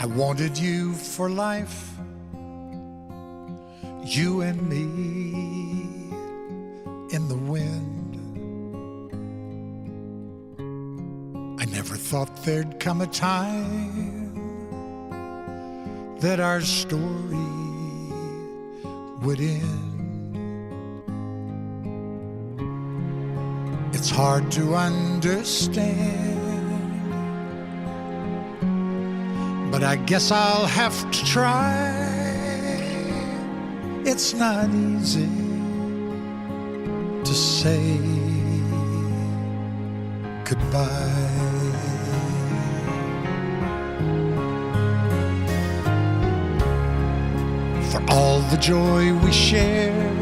I wanted you for life, you and me in the wind. I never thought there'd come a time that our story would end. It's hard to understand, but I guess I'll have to try. It's not easy to say goodbye. For all the joy we shared,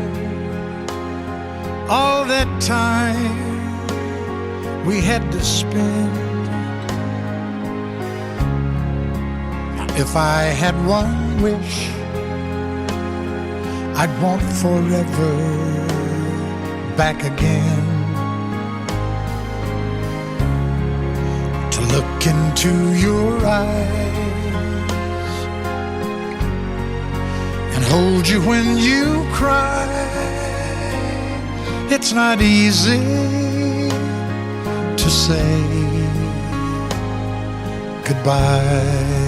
all that time we had to spend. Now, if I had one wish, I'd want forever back again. To look into your eyes and hold you when you cry. It's not easy to say goodbye.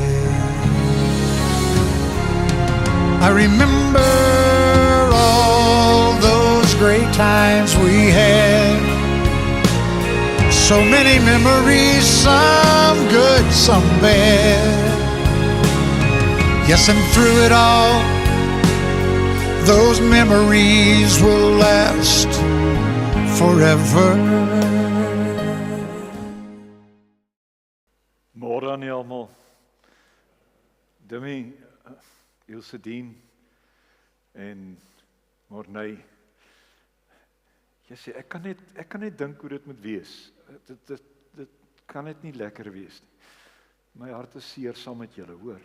I remember all those great times we had. So many memories, some good, some bad. Yes, and through it all, those memories will last forever. Môre aan julle almal. Dimi, Ilse Dien en Morney. Jy sê ek kan net dink hoe dit moet wees. Dit kan net nie lekker wees nie. My hart is seer saam met julle, hoor.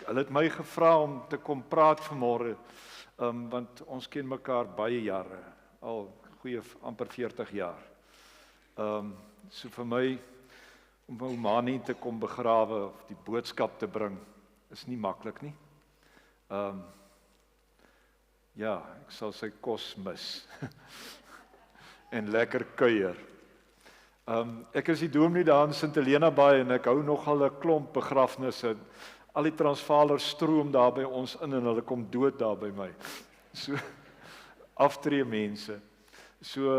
Hulle het my gevra om te kom praat vanmôre, want ons ken mekaar baie jare, al goeie amper 40 jaar. So vir my om ou Mani te kom begrawe of die boodskap te bring, is nie maklik nie. Ja, ek sal sy kos mis. En lekker kuier. Ek is die dominee daar in Sint Helena Bay en ek hou nogal 'n klomp begrafnisse. Al die Transvaalers stroom daar by ons in en hulle kom dood daar by my. So aftree mense. So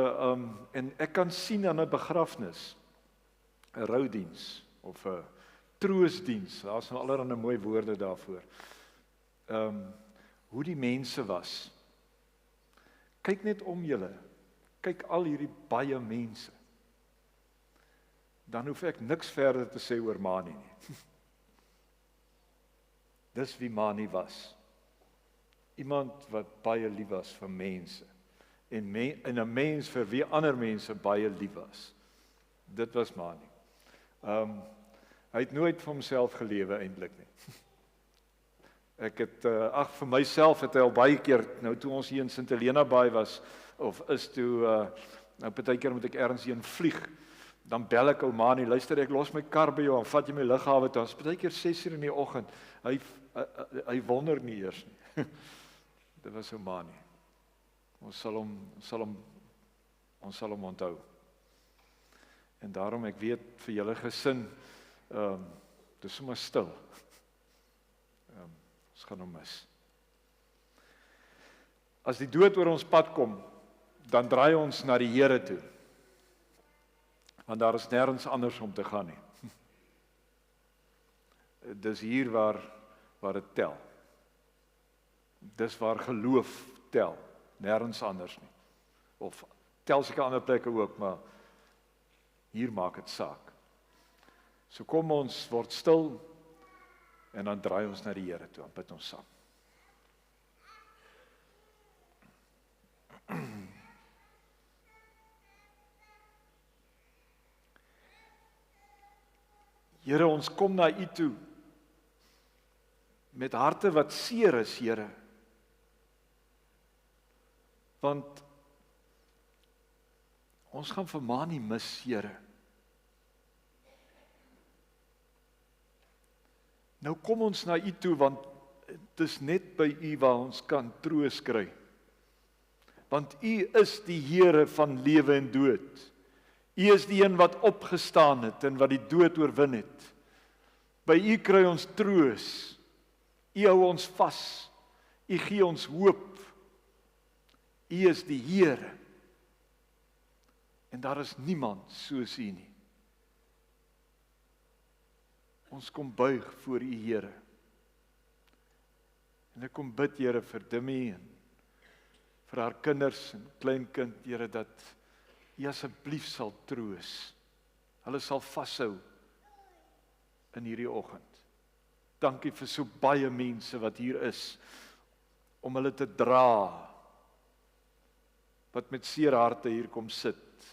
en ek kan sien aan 'n begrafnis, 'n roudiens of 'n troosdiens. Daar's nou allerlei mooi woorde daarvoor. Hoe die mense was. Kyk net om julle. Kyk al hierdie baie mense. Dan hoef ek niks verder te sê oor Mani nie. Dis wie Mani was. Iemand wat baie lief was vir mense. En 'n mens vir wie ander mense baie lief was. Dit was Mani. Hy het nooit vir homself gelewe eintlik nie. Ek het, vir myself het hy al baie keer, nou toe ons hier in Sint Helena Bay was, of is toe, nou partykeer moet ek ergens heen vlieg, dan bel ek ou Mani, luister, ek los my kar by jou, dan vat jy my lughawe toe, partykeer 6:00 in die oggend, hy wonder nie eers nie. Dit was ou Mani. Ons sal hom onthou. En daarom, ek weet, vir julle gesin, dis sommer stil. Ons gaan hom mis. As die dood oor ons pad kom, dan draai ons na die Here toe. Want daar is nêrens anders om te gaan nie. Dis hier waar dit tel. Dis waar geloof tel, nêrens anders nie. Of tel seker ander plekke ook, maar hier maak dit saak. So kom ons word stil en dan draai ons na die Here toe en bid ons saam. Here, ons kom na U toe met harte wat seer is, Here. Want ons gaan vir Mani mis, Here. Nou kom ons na U toe, want dit is net by U waar ons kan troos kry. Want U is die Here van lewe en dood. U is die een wat opgestaan het en wat die dood oorwin het. By U kry ons troos. U hou ons vas. U gee ons hoop. U is die Here. En daar is niemand soos U nie. Ons kom buig voor U, Here. En ek kom bid, Here, vir Dimmy en vir haar kinders en kleinkind, Here, dat U asseblief sal troos. Hulle sal vashou in hierdie oggend. Dankie vir so baie mense wat hier is, om hulle te dra, wat met seer harte hier kom sit,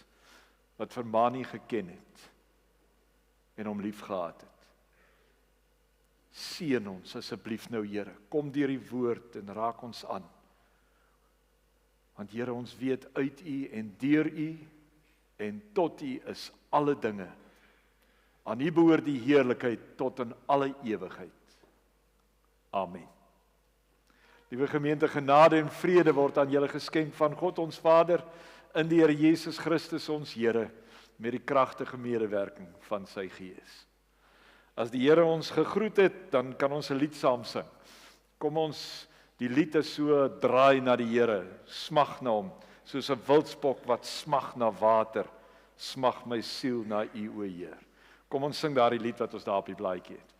wat vir Mani geken het, en hom lief gehad het. Seën ons asseblief nou, Here, kom deur die woord en raak ons aan. Want Here, ons weet uit U en deur U en tot U is alle dinge. Aan U behoort die heerlikheid tot in alle ewigheid. Amen. Liewe gemeente, genade en vrede word aan julle geskenk van God ons Vader in die Here Jesus Christus ons Here, met die kragtige medewerking van sy Gees. As die Here ons gegroet het, dan kan ons 'n lied saam sing. Kom ons, die lied is so draai na die Here, smag na hom, soos 'n wildspok wat smag na water, smag my siel na U, o Heer. Kom ons sing daardie lied wat ons daar op die blaadjie het.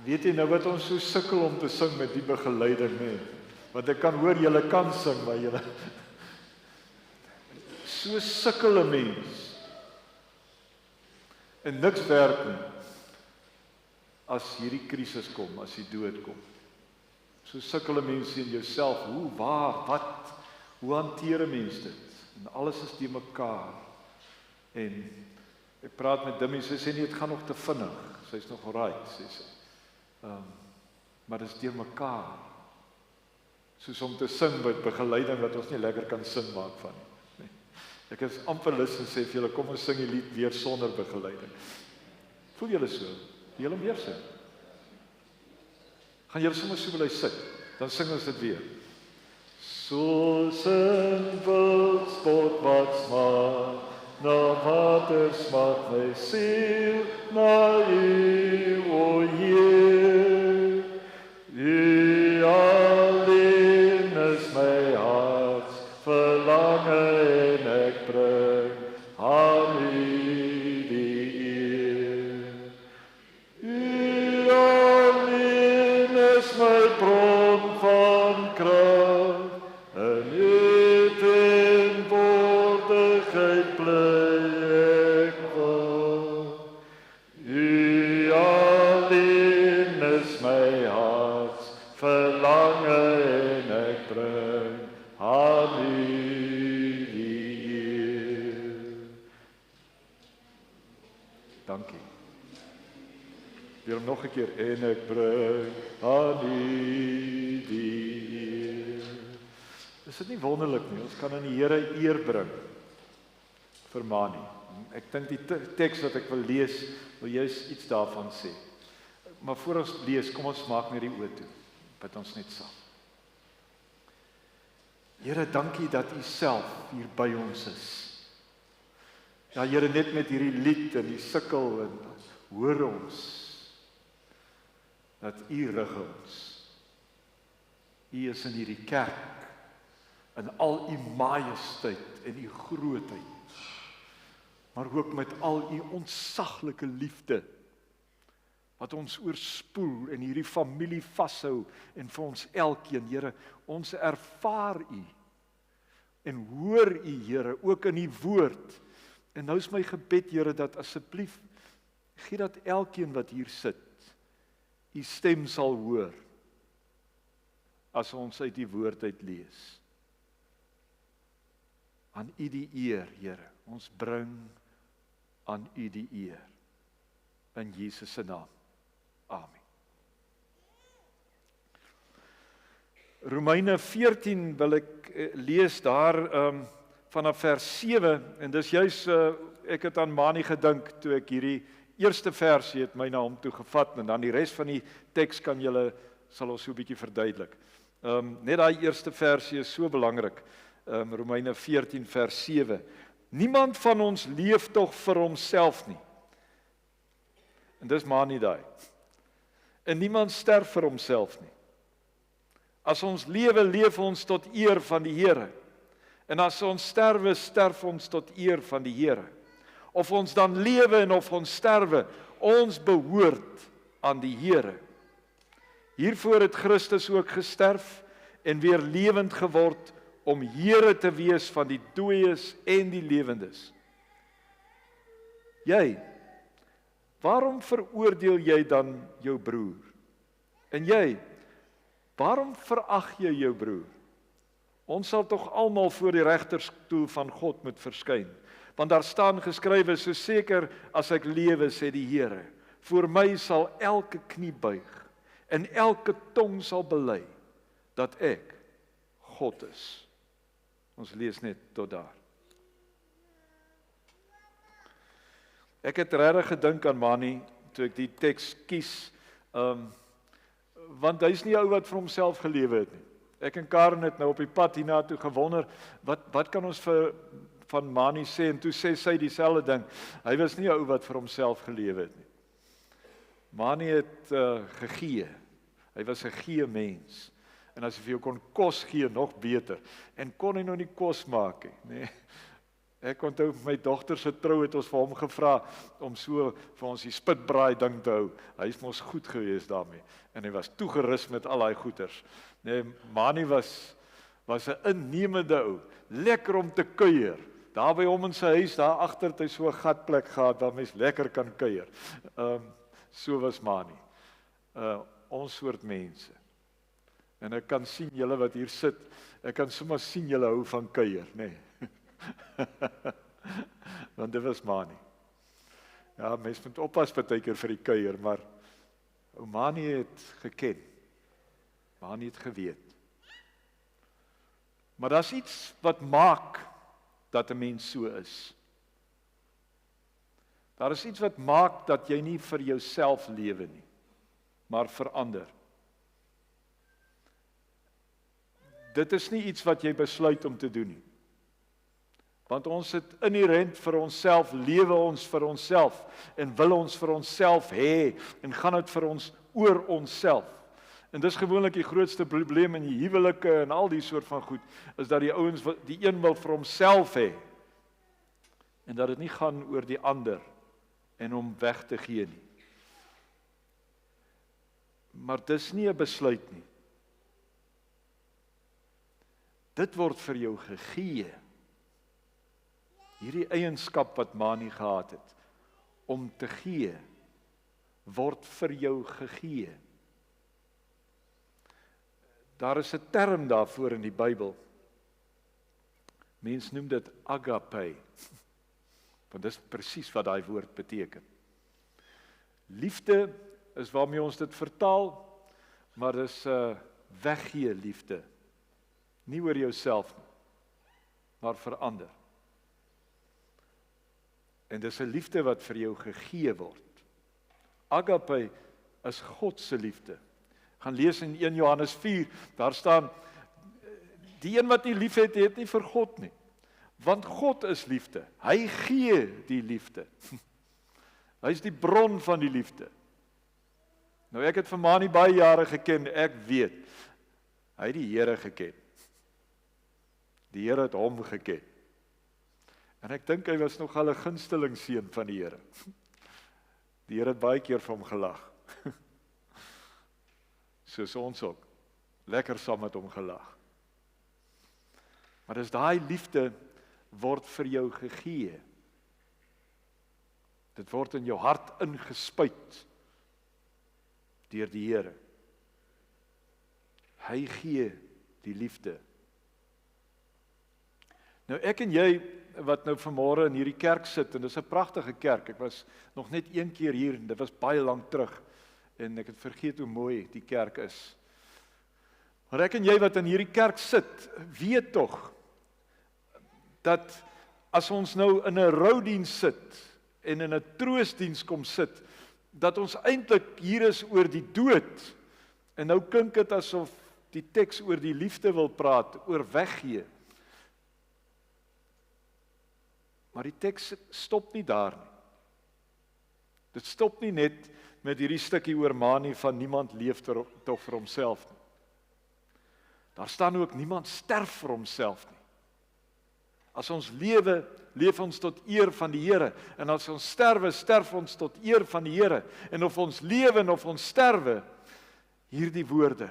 Weet jy nou wat ons so sukkel om te sing met die begeleiding, nee? Want ek kan hoor julle kan sing, maar julle so sukkel 'n mens. En niks werk nie as hierdie krisis kom, as die dood kom. So sukkel mense in jouself, hoe, waar, wat, hoe hanteer 'n mens dit? En alles is die mekaar. En ek praat met Dimmy, sy sê nie, dit gaan nog te vinnig. Sy's nog alright, sê sy. Maar dit is deur mekaar. Soos om te sing met begeleiding wat ons nie lekker kan sin maak van nie. Ek is amper lus en sê vir julle, kom ons sing die lied weer sonder begeleiding. Voel julle so? Wil julle weer sing? Gaan julle sommer so bly sit, dan sing ons dit weer. Soos 'n wildspot wat smaak, na water smaak my siel, na U, o Heer. U alleen is my harts verlange en ek bring aan U die eer. U alleen is my bron van krag, en U teenwoordigheid bly ek wag. U alleen is my harts verlange en ek bring aan U die eer. Dankie. Weer nog 'n keer, en ek bring aan U die eer. Is dit nie wonderlik nie? Ons kan aan die Here eer bring vir Mani. Ek dink die teks wat ek wil lees, wil juist iets daarvan sê. Maar voor ons lees, kom ons maak net die oë toe. Bid ons net saam. Here, dankie dat U self hier by ons is. Ja, Here, net met hierdie lied en die sukkel en hoor ons dat U rig ons. U is in hierdie kerk in al U majesteit en U grootheid, maar ook met al U ontsaglike liefde wat ons oorspoel en hierdie familie vashou en vir ons elkeen, Here, ons ervaar U en hoor U, Here, ook in U woord. En nou is my gebed, Here, dat asseblief gee dat elkeen wat hier sit U stem sal hoor as ons uit die woord uit lees. Aan U die eer, Here. Ons bring aan U die eer. In Jesus se naam. Amen. Romeine 14 wil ek lees daar vanaf vers 7 en dis juis ek het aan Mani gedink toe ek hierdie eerste versie het my na hom toe gevat en dan die res van die teks sal ons so 'n bietjie verduidelik. Net daai eerste versie is so belangrik. Romeine 14 vers 7. Niemand van ons leef tog vir homself nie. En dis maar nie daai. En niemand sterf vir homself nie. As ons lewe, leef ons tot eer van die Here. En as ons sterwe, sterf ons tot eer van die Here. Of ons dan lewe en of ons sterwe, ons behoort aan die Here. Hiervoor het Christus ook gesterf en weer lewend geword om Here te wees van die dooies en die lewendes. Jy, waarom veroordeel jy dan jou broer? En jy, waarom verag jy jou broer? Ons sal tog almal voor die regterstoel van God moet verskyn. Want daar staan geskrywe, so seker as ek lewe, sê die Here, voor my sal elke knie buig en elke tong sal bely dat ek God is. Ons lees net tot daar. Ek het regtig gedink aan Mani toe ek die teks kies, want hy's nie ou wat vir homself gelewe het nie. Ek en Karen het nou op die pad hiernatoe gewonder, wat kan ons van Mani sê, en toe sê sy dieselfde ding, hy was nie 'n ou wat vir homself gelewe het nie. Mani het gegee, hy was 'n gee mens, en as hy vir jou kon kos gee, nog beter, en kon hy nou nie kos maak nie, nee. Ek onthou my dogter se trou het ons vir hom gevra, om so vir ons die spitbraai ding te hou, hy is mos goed gewees daarmee, en hy was toegerus met al die goeders, nee, Mani was 'n innemende ou, lekker om te kuier, daar by hom in sy huis, daar agter het hy so 'n gatplek gehad, waar mens lekker kan kuier, so was Mani, ons soort mense, En ek kan sien julle wat hier sit, ek kan sommer sien julle hou van kuier, nê. Want dit was Mani. Ja, mens moet oppas partykeer vir die kuier, maar ou Mani het geken. Mani het geweet. Maar daar's iets wat maak dat 'n mens so is. Daar is iets wat maak dat jy nie vir jouself lewe nie, maar vir ander. Dit is nie iets wat jy besluit om te doen nie. Want ons het inherent vir onsself, lewe ons vir onsself en wil ons vir onsself hê en gaan dit vir ons oor onsself. En dis gewoonlik die grootste probleem in die huwelike en al die soort van goed, is dat die ouens die een wil vir homself hê en dat dit nie gaan oor die ander en hom weg te gee nie. Maar dis nie 'n besluit nie. Dit word vir jou gegee. Hierdie eienskap wat Mani gehad het, om te gee, word vir jou gegee. Daar is 'n term daarvoor in die Bybel. Mense noem dit agape. Want dis presies wat daai woord beteken. Liefde is waarmee ons dit vertaal, maar dis 'n weggee liefde. Nie oor jouself nie, maar vir ander. En dis 'n liefde wat vir jou gegee word. Agape is God se liefde. Gaan lees in 1 Johannes 4, daar staan, die een wat nie lief het, het nie vir God nie. Want God is liefde. Hy gee die liefde. Hy is die bron van die liefde. Nou ek het vir Mani baie jare geken, ek weet, hy het die Here geken. Die Here het hom geken. En ek dink hy was nogal 'n gunsteling seun van die Here. Die Here het baie keer vir hom gelag. Soos ons ook. Lekker saam met hom gelag. Maar dis daai liefde word vir jou gegee. Dit word in jou hart ingespuit deur die Here. Hy gee die liefde. Nou ek en jy wat nou vanmôre in hierdie kerk sit, en dis 'n pragtige kerk. Ek was nog net een keer hier en dit was baie lank terug en ek het vergeet hoe mooi die kerk is. Maar ek en jy wat in hierdie kerk sit, weet tog dat as ons nou in 'n roudiens sit en in 'n troostdiens kom sit, dat ons eintlik hier is oor die dood. En nou klink dit asof die teks oor die liefde wil praat, oor weggee. Maar die teks stop nie daar nie. Dit stop nie net met hierdie stukkie oor Mani van niemand leef tog vir homself nie. Daar staan ook niemand sterf vir homself nie. As ons lewe, leef ons tot eer van die Here. En as ons sterwe, sterf ons tot eer van die Here. En of ons lewe en of ons sterwe, hierdie woorde,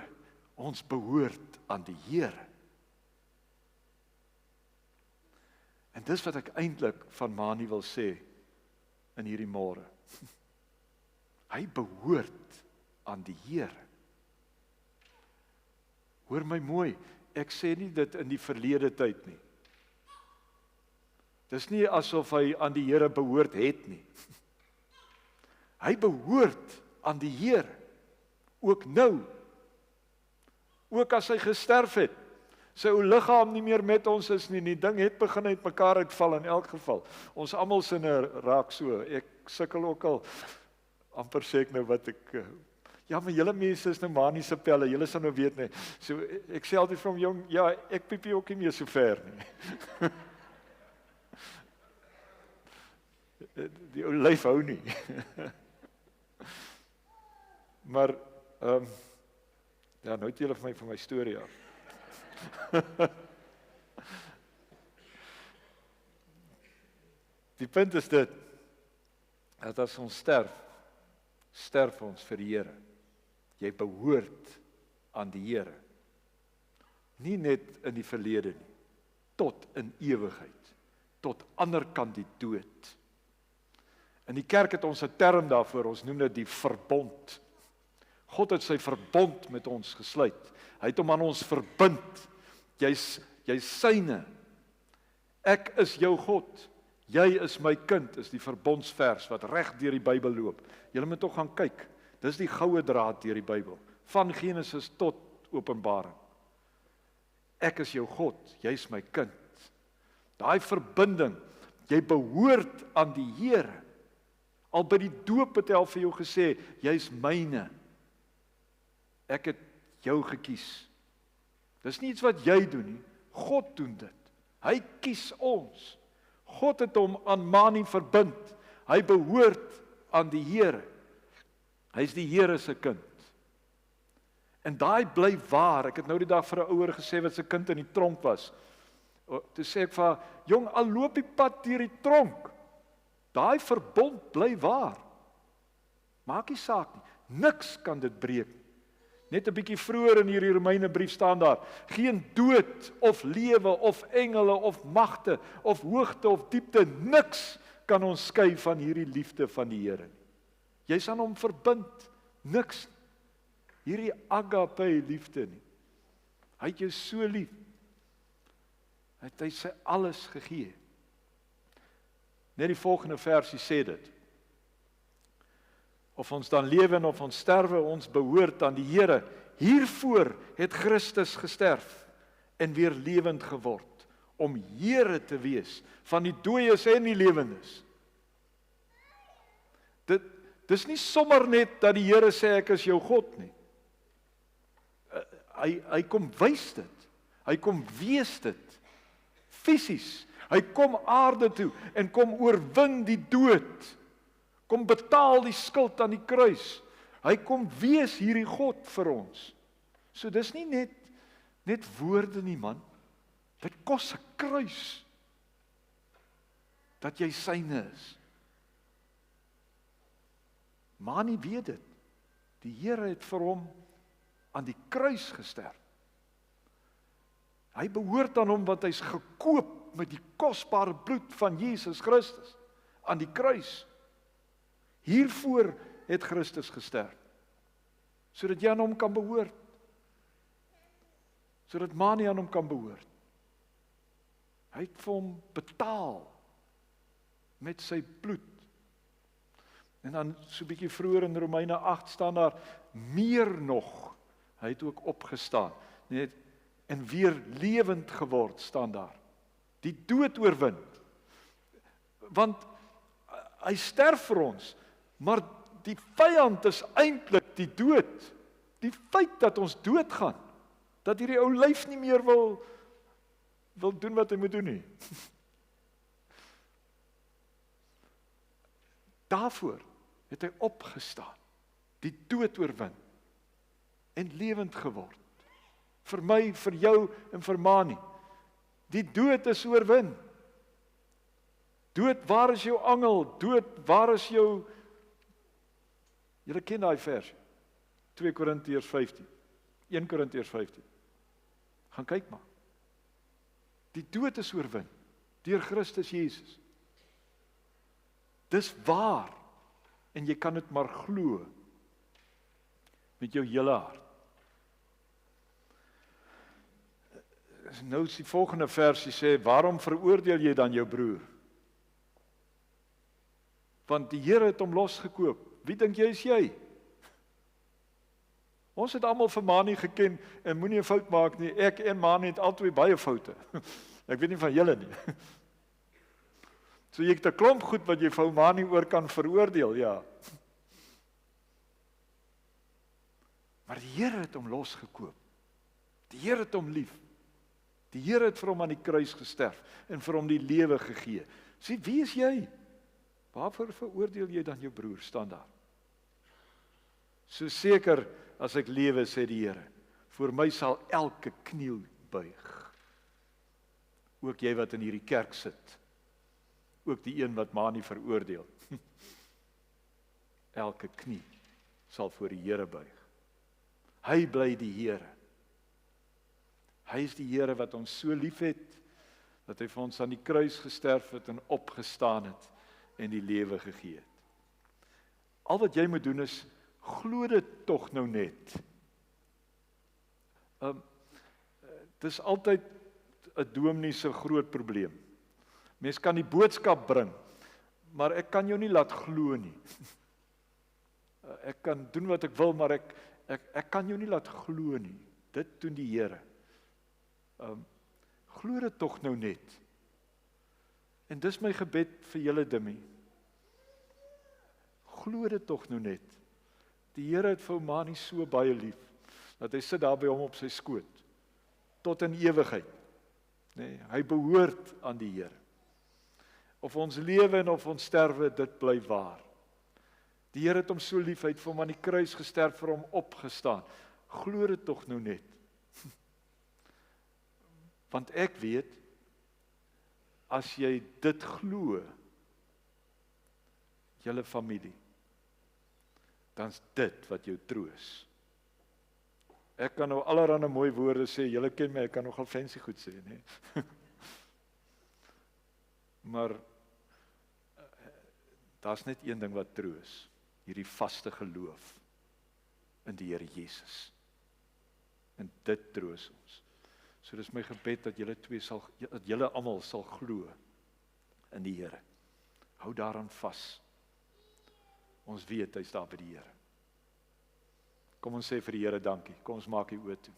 ons behoort aan die Here. En dis wat ek eintlik van Mani wil sê in hierdie môre. Hy behoort aan die Here. Hoor my mooi, ek sê nie dit in die verlede tyd nie. Dis nie asof hy aan die Here behoort het nie. Hy behoort aan die Here, ook nou. Ook as hy gesterf het, sy ou liggaam nie meer met ons is nie, die ding het begin uit mekaar uitval in elk geval. Ons almal sinne raak so, ek sukkel ook al, amper sê ek nou wat ek, ja, maar julle mense is nou Mani se pelle, julle sal nou weet nie. So, ek sê altyd vir hom, jong, ja, ek piepie ook nie meer so ver nie. Die ou lyf hou nie. Maar, ja, nou het julle vir my van my storie af. Die punt is dit, dat as ons sterf, sterf ons vir die Here. Jy behoort aan die Here. Nie net in die verlede nie, tot in ewigheid, tot ander kant die dood. In die kerk het ons 'n term daarvoor, ons noem dit die verbond. God het sy verbond met ons gesluit. Hy het hom aan ons verbind. Jy's syne. Ek is jou God. Jy is my kind, is die verbondsvers wat reg deur die Bybel loop. Julle moet tog gaan kyk. Dis die goue draad deur die Bybel, van Genesis tot Openbaring. Ek is jou God, jy's my kind. Daai verbinding, jy behoort aan die Here. Al by die doop het hy al vir jou gesê, jy's myne. Ek het jou gekies. Dis nie iets wat jy doen nie, God doen dit. Hy kies ons. God het hom aan Mani verbind. Hy behoort aan die Here. Hy's die Here se kind. En daai bly waar. Ek het nou die dag vir 'n ouer gesê wat sy kind in die tronk was. Toe sê ek vir haar, jong, al loop die pad deur die tronk. Daai verbond bly waar. Maak nie saak nie. Niks kan dit breek. Net 'n bietjie vroeër in hierdie Romeinebrief staan daar, geen dood of lewe of engele of magte of hoogte of diepte, niks kan ons skei van hierdie liefde van die Here nie. Jy's aan hom verbind, niks. Hierdie agape liefde nie. Hy het jou so lief. Hy sy alles gegee. Net die volgende versie sê dit. Of ons dan lewe en of ons sterwe, ons behoort aan die Here. Hiervoor het Christus gesterf en weer lewend geword, om Here te wees van die dooies en die lewendes. Dis nie sommer net dat die Here sê ek is jou God nie. Hy kom wys dit. Hy kom wees dit. Fisies. Hy kom aarde toe en kom oorwin die dood. Kom betaal die skuld aan die kruis. Hy kom wees hierdie God vir ons. So dis nie net woorde nie, man. Dit kos 'n kruis. Dat jy syne is. Mani weet dit. Die Here het vir hom aan die kruis gesterf. Hy behoort aan hom want hy's gekoop met die kosbare bloed van Jesus Christus aan die kruis. Hiervoor het Christus gesterf. Sodat jy aan hom kan behoort. Sodat Mani aan hom kan behoort. Hy het vir hom betaal met sy bloed. En dan so 'n bietjie vroeër in Romeine 8 staan daar meer nog. Hy het ook opgestaan, net en weer lewend geword staan daar. Die dood oorwin. Want hy sterf vir ons, maar die vyand is eintlik die dood. Die feit dat ons doodgaan, dat hierdie ou lyf nie meer wil doen wat hy moet doen nie. Daarvoor het hy opgestaan, die dood oorwin en lewend geword. Vir my, vir jou en vir Mani. Die dood is oorwin. Dood, waar is jou angel? Dood, waar is jou... Julle ken daai vers. 2 Korintiërs 15. 1 Korintiërs 15. Gaan kyk maar. Die dood is oorwin deur Christus Jesus. Dis waar. En jy kan dit maar glo met jou hele hart. Nou is die volgende versie sê, waarom veroordeel jy dan jou broer? Want die Here het hom losgekoop. Wie dink jy is jy? Ons het almal vir Mani geken en moenie 'n fout maak nie. Ek en Mani het albei baie foute. Ek weet nie van julle nie. So jy het 'n klomp goed wat jy vir Mani oor kan veroordeel, ja. Maar die Here het hom losgekoop. Die Here het hom lief. Die Here het vir hom aan die kruis gesterf en vir hom die lewe gegee. Sê, wie is jy? Waarvoor veroordeel jy dan jou broer? Staan daar. So seker as ek lewe, sê die Here, voor my sal elke kniel buig. Ook jy wat in hierdie kerk sit. Ook die een wat Mani veroordeel. Elke knie sal voor die Here buig. Hy bly die Here. Hy is die Here wat ons so lief het, dat hy vir ons aan die kruis gesterf het en opgestaan het en die lewe gegee het. Al wat jy moet doen is Glo dit tog nou net. Dis altyd 'n dominee se groot probleem. Mens kan die boodskap bring, maar ek kan jou nie laat glo nie. Ek kan doen wat ek wil, maar ek kan jou nie laat glo nie. Dit doen die Here. Glo dit tog nou net. En dis my gebed vir julle Dimmie. Glo dit tog nou net. Die Here het vir Mani so baie lief, dat hy sit daar by hom op sy skoot, tot in ewigheid. Nee, hy behoort aan die Here. Of ons lewe en of ons sterwe, dit bly waar. Die Here het hom so lief, hy het vir hom aan die kruis gesterf, vir hom opgestaan. Glo dit tog nou net. Want ek weet, as jy dit glo, julle familie, dan is dit wat jou troos. Ek kan nou allerhande mooi woorde sê, julle ken my, ek kan nogal fancy goed sê, nee. Maar daar's net een ding wat troos, hierdie vaste geloof in die Here Jesus. En dit troos ons. So dis my gebed dat julle almal sal glo in die Here. Hou daaraan vas. Ons weet hy's daar by die Here. Kom ons sê vir die Here dankie. Kom ons maak die oë toe.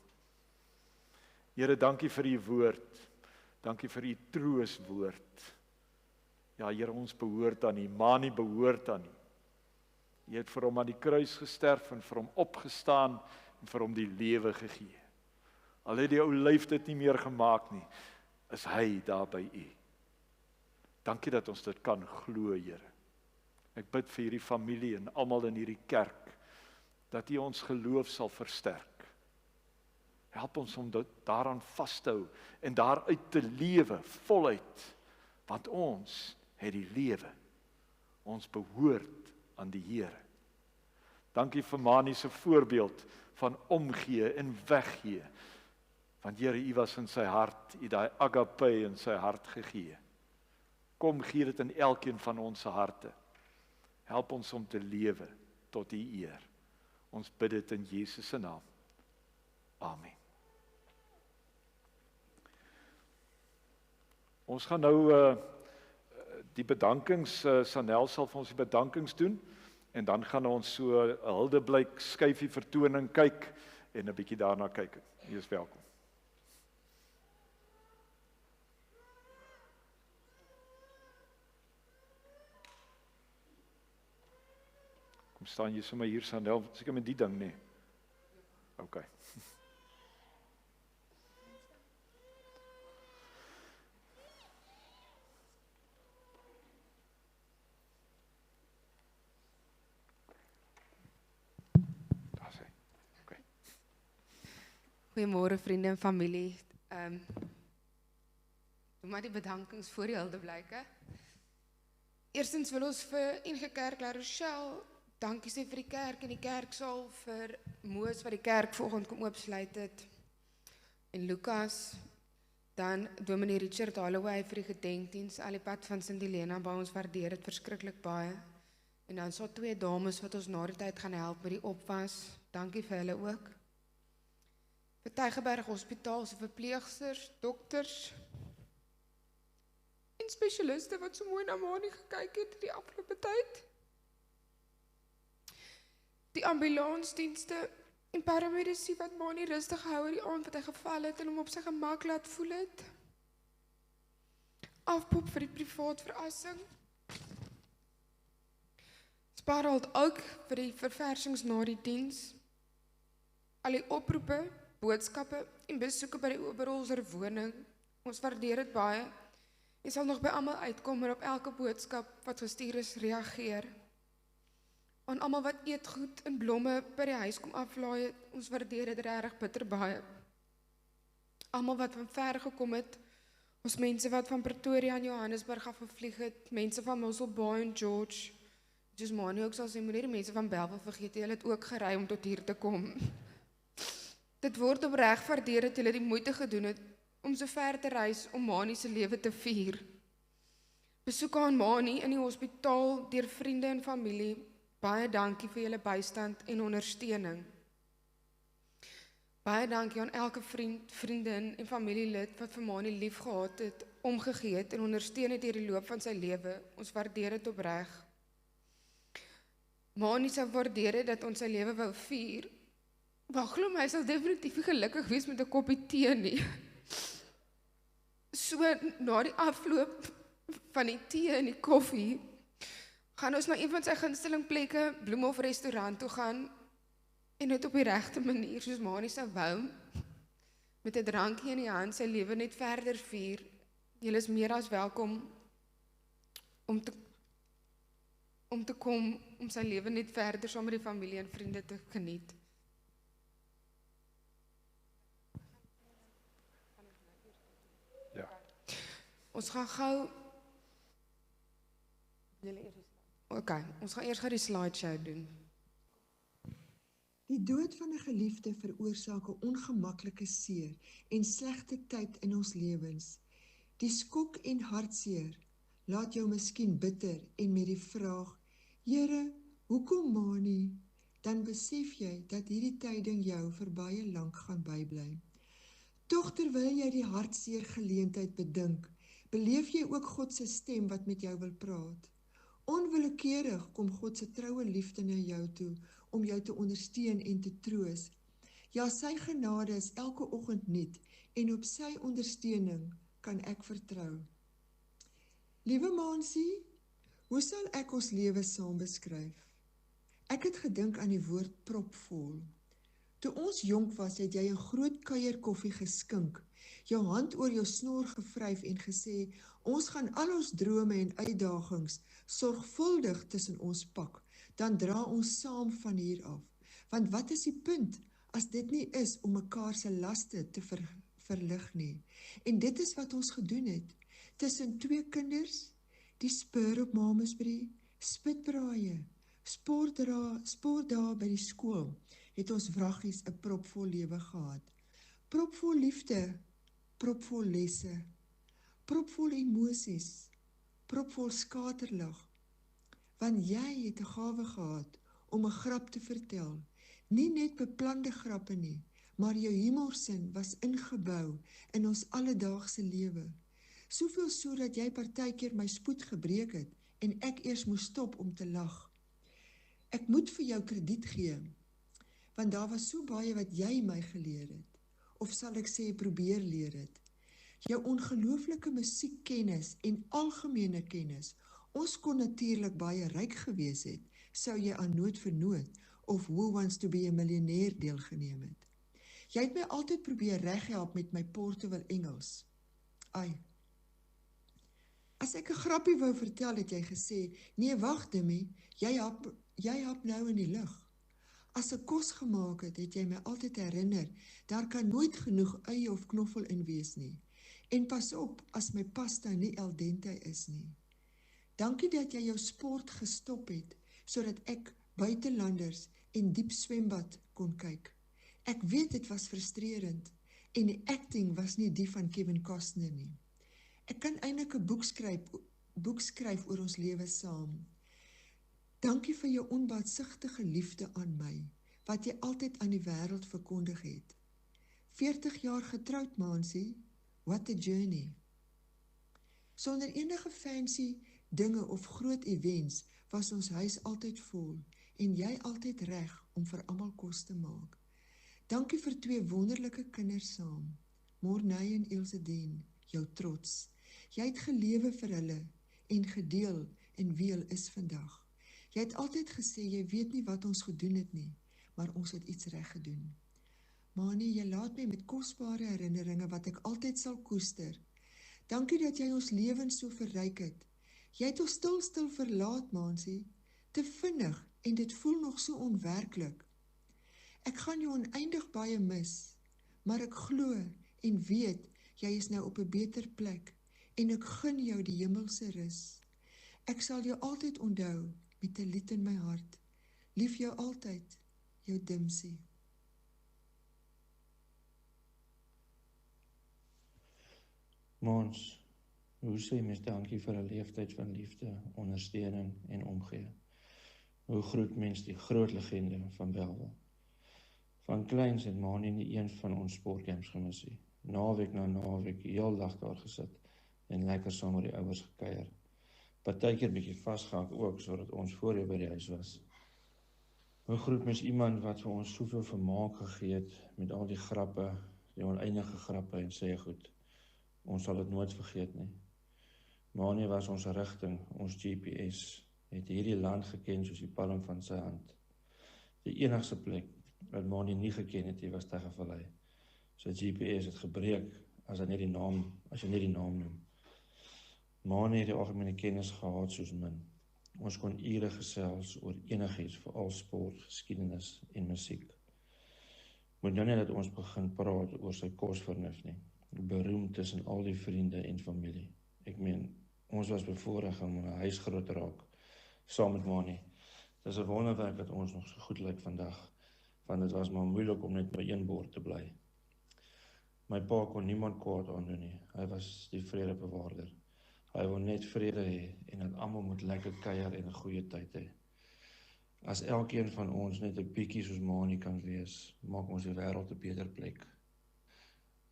Here, dankie vir u woord. Dankie vir u trooswoord. Ja, Here, ons behoort aan u, Mani behoort aan u. Jy het vir hom aan die kruis gesterf en vir hom opgestaan en vir hom die lewe gegee. Al het die ou lyf dit nie meer gemaak nie, is hy daar by u. Dankie dat ons dit kan glo, Here. Ek bid vir hierdie familie en almal in hierdie kerk, dat u ons geloof sal versterk. Help ons om daaraan vas te hou en daaruit te lewe, voluit, want ons het die lewe. Ons behoort aan die Here. Dankie vir Mani se voorbeeld van omgee en weggee. Want Here, u was in sy hart, u daai agape in sy hart gegee. Kom gee dit in elkeen van ons harte. Help ons om te lewe tot u eer. Ons bid dit in Jesus se naam. Amen. Ons gaan nou die bedankings, Sanel sal vir ons die bedankings doen, en dan gaan ons so 'n huldeblyk skyfie vertoning kyk, en 'n bietjie daarna kyk. Jy is welkom. Kom staan jy sommer hier, Sanel, seker met die ding, nee. OK. Goeiemôre vriende en familie. Doe maar die bedankings voor die huldeblyke. Eerstens wil ons vir NG Kerk La Rochelle dankie sê vir die kerk en die kerksaal, vir Moos wat die kerk vanoggend kom oopsluit het, en Lucas, dan Dominee Richard Holloway vir die gedenkdiens, al die pad van St. Helena by ons, waardeer dit verskriklik baie. En dan so 2 dames wat ons na die tyd gaan help met die opwas. Dankie vir hulle ook. Vir Tygerberg Hospitaal se verpleegsters, dokters en spesialiste wat so mooi na Mani gekyk het die afgelope tyd. Die ambulansdienste en paramedici wat Mani rustig hou die aand wat hy geval het en hom op sy gemak laat voel het. Afpop vir die privaat verassing. Sparald ook vir die verversings na die diens. Al die oproepe, boodskappe en besoeke by die Oberholzer woning. Ons waardeer dit baie. Jy sal nog by almal uitkom en op elke boodskap wat gestuur is reageer. Aan almal wat eetgoed en blomme by die huis kom aflaai het, ons waardeer dit regtig bitter baie. Almal wat van ver gekom het, ons mense wat van Pretoria en Johannesburg af gevlieg het, mense van Mosselbaai en George, soos Mani ook sal sê, moenie die mense van Bellville vergeet, hulle het ook gery om tot hier te kom. Dit word opreg waardeer dat julle die moeite gedoen het om so ver te reis om Mani se lewe te vier. Besoeke aan Mani in die hospitaal deur vriende en familie, baie dankie vir julle bystand en ondersteuning. Baie dankie aan elke vriend, vriendin en familielid wat vir Mani lief gehad het, omgegee het en ondersteun het deur die loop van sy lewe. Ons waardeer dit opreg. Mani sou waardeer het dat ons sy lewe wou vier. Maar glo my, hy sal definitief nie gelukkig wees met 'n koppie tee nie. So, na die afloop van die tee en die koffie, gaan ons na een van sy gunsteling plekke, Bloemhof restaurant toe gaan, en dit op die regte manier, soos Mani sou wou, met 'n drankie in die hand, sy lewe net verder vier. Julle is meer as welkom om te kom, om sy lewe net verder saam met die familie en vriende te geniet. Ja. Ons gaan gou ons gaan eers gou die slideshow doen. Die dood van 'n geliefde veroorsaak 'n ongemaklike seer en slegte tyd in ons lewens. Die skok en hartseer laat jou miskien bitter en met die vraag: Here, hoekom Mani? Dan besef jy dat hierdie tyding jou vir baie lank gaan bybly. Tog terwyl jy die hartseer geleentheid bedink, beleef jy ook God se stem wat met jou wil praat. Onwillekeurig kom God se troue liefde na jou toe om jou te ondersteun en te troos. Ja, sy genade is elke oggend nuut en op sy ondersteuning kan ek vertrou. Liewe Mansie, hoe sal ek ons lewe saam beskryf? Ek het gedink aan die woord propvol. Toe ons jonk was, het jy 'n groot kuier koffie geskink, jou hand oor jou snor gevryf en gesê, ons gaan al ons drome en uitdagings sorgvuldig tussen ons pak, dan dra ons saam van hier af. Want wat is die punt, as dit nie is om mekaar se laste te verlig nie? En dit is wat ons gedoen het, tussen twee kinders, die spur op Mamasbury, spitbraaie, sportdae by die skool, het ons vraggies 'n propvol lewe gehad. Propvol liefde, propvol lesse, propvol emosies, propvol skaterlag. Want jy het 'n gawe gehad om 'n grap te vertel, nie net beplande grappe nie, maar jou humorsin was ingebou in ons alledaagse lewe. Soveel so dat jy partykeer my spoed gebreek het en ek eers moes stop om te lag. Ek moet vir jou krediet gee, want daar was so baie wat jy my geleer het, of sal ek sê probeer leer het. Jou ongelooflike musiekkennis en algemene kennis, ons kon natuurlik baie ryk gewees het, sou jy aan Noot vir Noot of Who Wants to be a Millionaire deelgeneem het. Jy het my altyd probeer reghelp met my Portugal Engels. Ai. As ek 'n grappie wou vertel, het jy gesê, nee wag Dimmy, jy hap nou in die lug. As ek kos gemaak het, het jy my altyd herinner, daar kan nooit genoeg eie of knoffel in wees nie. En pas op, as my pasta nie al dente is nie. Dankie dat jy jou sport gestop het, sodat ek buitelanders en diep swembad kon kyk. Ek weet dit was frustrerend, en die acting was nie die van Kevin Costner nie. Ek kan eintlik 'n boek skryf oor ons lewe saam. Dankie vir jou onbaatsigtige liefde aan my, wat jy altyd aan die wêreld verkondig het. 40 jaar getroud, Mansie, what a journey. Sonder enige fancy dinge of groot events was ons huis altyd vol en jy altyd reg om vir almal kos te maak. Dankie vir 2 wonderlike kinders saam, Morney en Elsedien, jou trots. Jy het gelewe vir hulle en gedeel en wie hulle is vandag. Jy het altyd gesê, jy weet nie wat ons gedoen het nie, maar ons het iets reg gedoen. Mani, jy laat my met kosbare herinneringe wat ek altyd sal koester. Dankie dat jy ons lewens so verryk het. Jy het ons stil verlaat, Mansie, te vinnig en dit voel nog so onwerklik. Ek gaan jou oneindig baie mis, maar ek glo en weet, jy is nou op 'n beter plek en ek gun jou die hemelse rus. Ek sal jou altyd onthou met 'n lied in my hart. Lief jou altyd, jou Dimsie. Mons, hoe sê mens dankie vir 'n leeftyd van liefde, ondersteuning en omgee? Hoe groet mens die groot legende van Bellville? Van kleins het Manie nie een van ons sportcamps gemis nie. Naweek na naweek, heel dag daar gesit en lekker saam met die ouers gekuier. Partykeer bietjie vasgehak ook, sodat ons voor jy by die huis was. Hoe groet mens iemand wat vir ons soveel vermaak gegee het met al die grappe, die oneindige grappe en sê goed. Ons sal dit nooit vergeet nie. Manie was ons rigting, ons GPS, het hierdie land geken soos die palm van sy hand. Die enigste plek wat Manie nie geken het, was Tegevallei. Sy GPS het gebreek as jy net die naam noem. Manie het die algemene kennis gehad soos min. Ons kon ure gesels oor enigiets, veral sport, geskiedenis en musiek. Moet nou net dat ons begin praat oor sy kosvernuf nie. Beroem tussen al die vriende en familie. Ek meen, ons was bevoorreg om in 'n huis groot te raak, saam met Manie. Dis 'n wonderwerk dat ons nog so goed lyk vandag, want dit was maar moeilik om net by een bord te bly. My pa kon niemand kwaad aandoen nie. Hy was die vredebewaarder. Hy wil net vrede hê en dat almal moet lekker kuier en 'n goeie tyd hê. As elkeen van ons net 'n bietjie soos Manie kan wees, maak ons die wêreld 'n beter plek.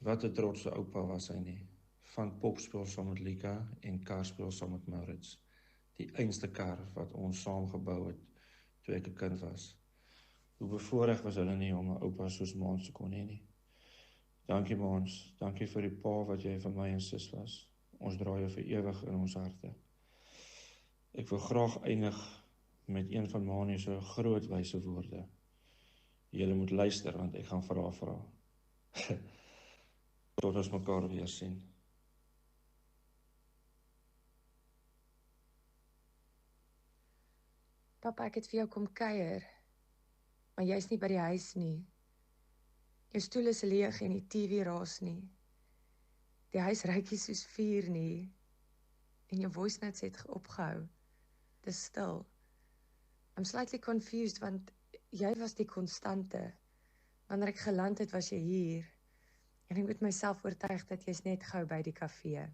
Wat 'n trotse oupa was hy nie. Van popspeel saam met Lika en karspeel saam met Maurits. Die einste kar wat ons saam gebou het toe ek 'n kind was. Hoe bevoorreg was hulle nie om 'n oupa soos Maans te kon hê nie. Dankie Maans, dankie vir die pa wat jy vir my en sis was. Ons dra jou vir ewig in ons harte. Ek wil graag eindig met een van Manie se groot wyse woorde. Julle moet luister want ek gaan vra. Tot ons mekaar weer sien. Papa, ek het vir jou kom kuier, maar jy's nie by die huis nie. Jou stoel is leeg en die TV raas nie. Die huis ruik nie soos vuur nie. En jou voice notes het opgehou. Dis stil. I'm slightly confused, want jy was die konstante. Wanneer ek geland het, was jy hier. En ek moet myself oortuig dat jy's net gou by die kafee.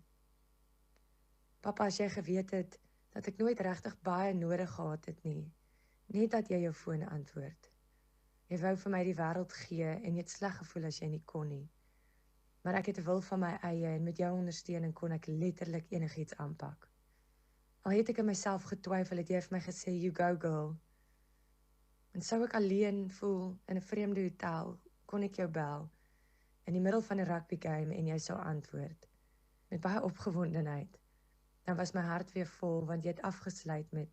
Papa, as jy geweet het dat ek nooit regtig baie nodig gehad het nie, net dat jy jou foon antwoord. Jy wou vir my die wêreld gee en jy het sleg gevoel as jy nie kon nie. Maar ek het 'n wil van my eie en met jou ondersteuning kon ek letterlik enigiets aanpak. Al het ek in myself getwyfel, het jy vir my gesê, you go girl. En sou ek alleen voel in 'n vreemde hotel, kon ek jou bel in die middel van 'n rugby game en jy sou antwoord met baie opgewondenheid. Dan was my hart weer vol, want jy het afgesluit met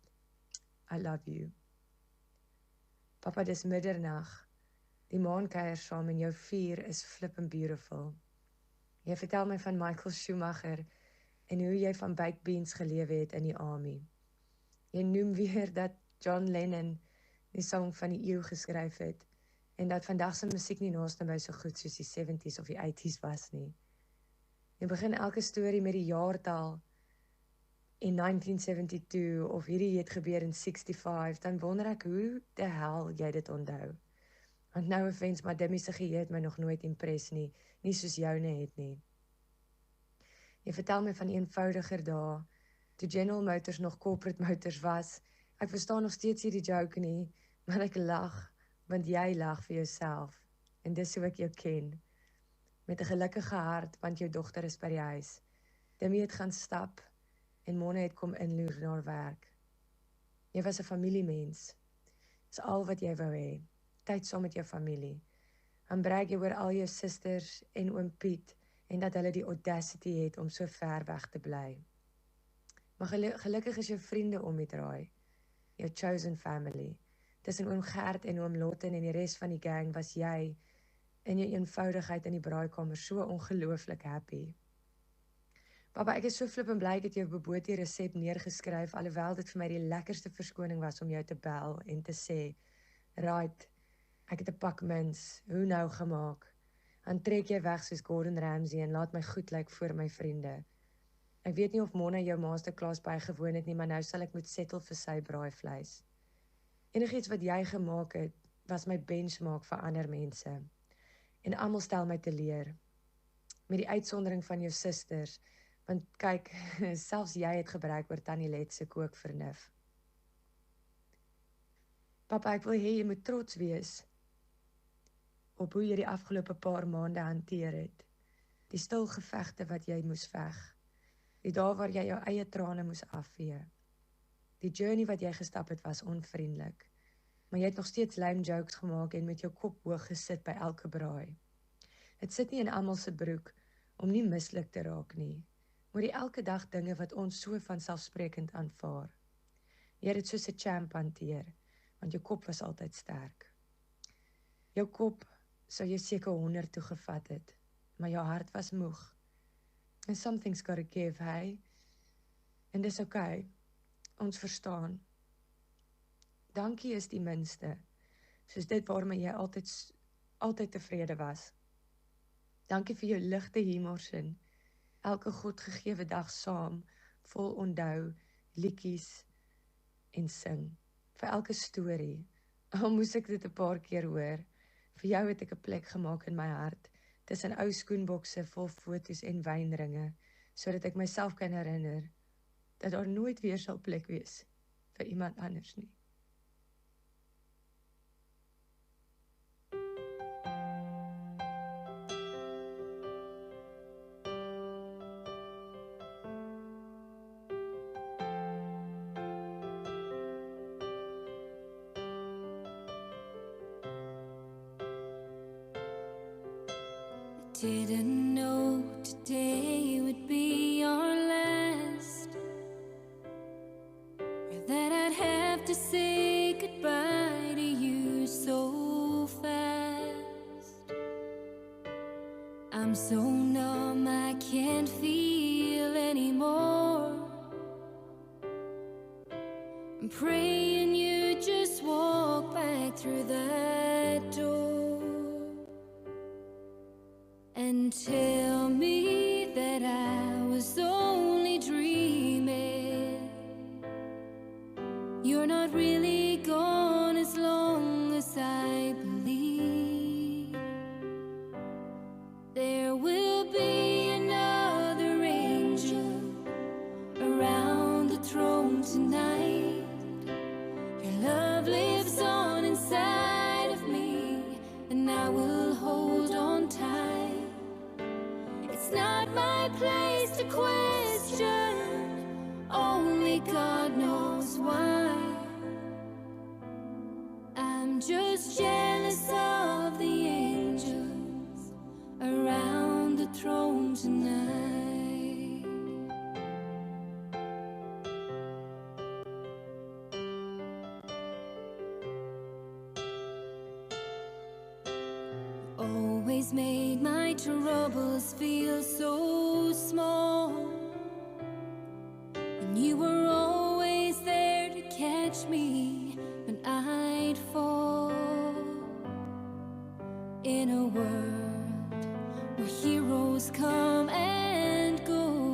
I love you. Papa, dis middernag. Die maan kuier saam en jou vuur is flippin' beautiful. Jy vertel my van Michael Schumacher en hoe jy van baked beans gelewe het in die army. Jy noem weer dat John Lennon die song van die eeu geskryf het en dat vandag se musiek nie naaste by so goed soos die 70s of die 80s was nie. Jy begin elke storie met die jaartal in 1972 of hierdie het gebeur in 65, dan wonder ek hoe de hel jy dit onthou. Want nou offense, maar Dimmy se geheue het my nog nooit impress nie soos joune het nie. Jy vertel my van eenvoudiger dae, toe General Motors nog corporate motors was. Ek verstaan nog steeds nie die joke nie, maar ek lag, want jy lag vir jouself. En dis hoe ek jou ken. Met 'n gelukkige hart, want jou dogter is by die huis. Dimmy het gaan stap, en Mona het kom inloer na haar werk. Jy was 'n familiemens. Dis al wat jy wou hê. Tyd saam met jou familie. Dan brag jy oor al jou susters en oom Piet en dat hulle die audacity het om so ver weg te bly. Maar gelukkig is jou vriende om die draai. Jou chosen family. Tussen oom Gert en oom Lotten en die res van die gang was jy in jou eenvoudigheid in die braaikamer so ongelooflik happy. Papa, ek is so flippend bly ek het jou bebotie resep neergeskryf, alhoewel dit vir my die lekkerste verskoning was om jou te bel en te sê, right, ek het 'n pak mins, hoe nou gemaak? Dan trek jy weg soos Gordon Ramsay en laat my goed lyk voor my vriende. Ek weet nie of Mona jou masterclass bygewoon het nie, maar nou sal ek moet settle vir sy braaivleis. Enigiets wat jy gemaak het, was my benchmark vir ander mense. En almal stel my te leer. Met die uitsondering van jou susters, want kyk, selfs jy het gebruik oor Tannie Let se kookvernuf. Papa, ek wil hê jy moet trots wees op hoe jy die afgelope paar maande hanteer het. Die stil gevegte wat jy moes veg. Die dae waar jy jou eie trane moes afvee. Die journey wat jy gestap het was onvriendelik. Maar jy het nog steeds lame jokes gemaak en met jou kop hoog gesit by elke braai. Het sit nie in almal se broek om nie mislik te raak nie. Maar die elke dag dinge wat ons so vanselfsprekend aanvaar. Jy het dit soos 'n champ hanteer, want jou kop was altyd sterk. Jou kop sou jy seker 100 toegevat het, maar jou hart was moeg. And something's gotta give, hey? En dis okay, ons verstaan. Dankie is die minste, soos dit waarmee jy altyd tevrede was. Dankie vir jou ligte humorsin, elke godgegewe dag saam, vol onthou, liedjies en sing. Vir elke storie, al moes ek dit 'n paar keer hoor, vir jou het ek 'n plek gemaak in my hart, tussen ou skoenbokse vol foto's en wynringe, sodat ek myself kan herinner, dat daar nooit weer sal plek wees vir iemand anders nie. Didn't know today would be our last, or that I'd have to say goodbye to you so fast. I'm so numb I can't feel anymore. I'm praying you just walk back through that door and tell me that I was only dreaming. You're not really gone as long as I believe. There will be another angel around the throne tonight. Your love lives on inside of me, and I will hold on tight. It's not my place to question, only God knows why. I'm just jealous of the angels around the throne tonight. Always made my troubles feel so small, and you were always there to catch me when I'd fall. In a world where heroes come and go,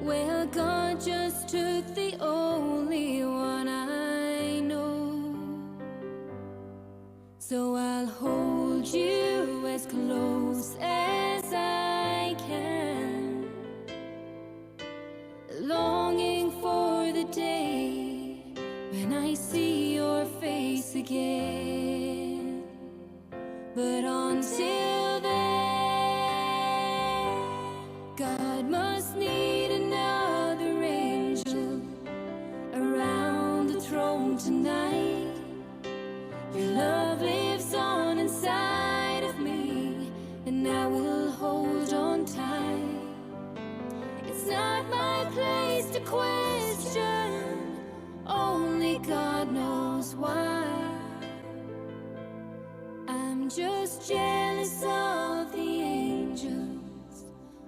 well, God just took the only one I know. So I'll hold you as close as I can, longing for the day when I see your face again. But until then, God must need another angel around the throne tonight. Your love lives on inside of me, and I will hold on tight. It's not my place to question, only God knows why. I'm just jealous of the angels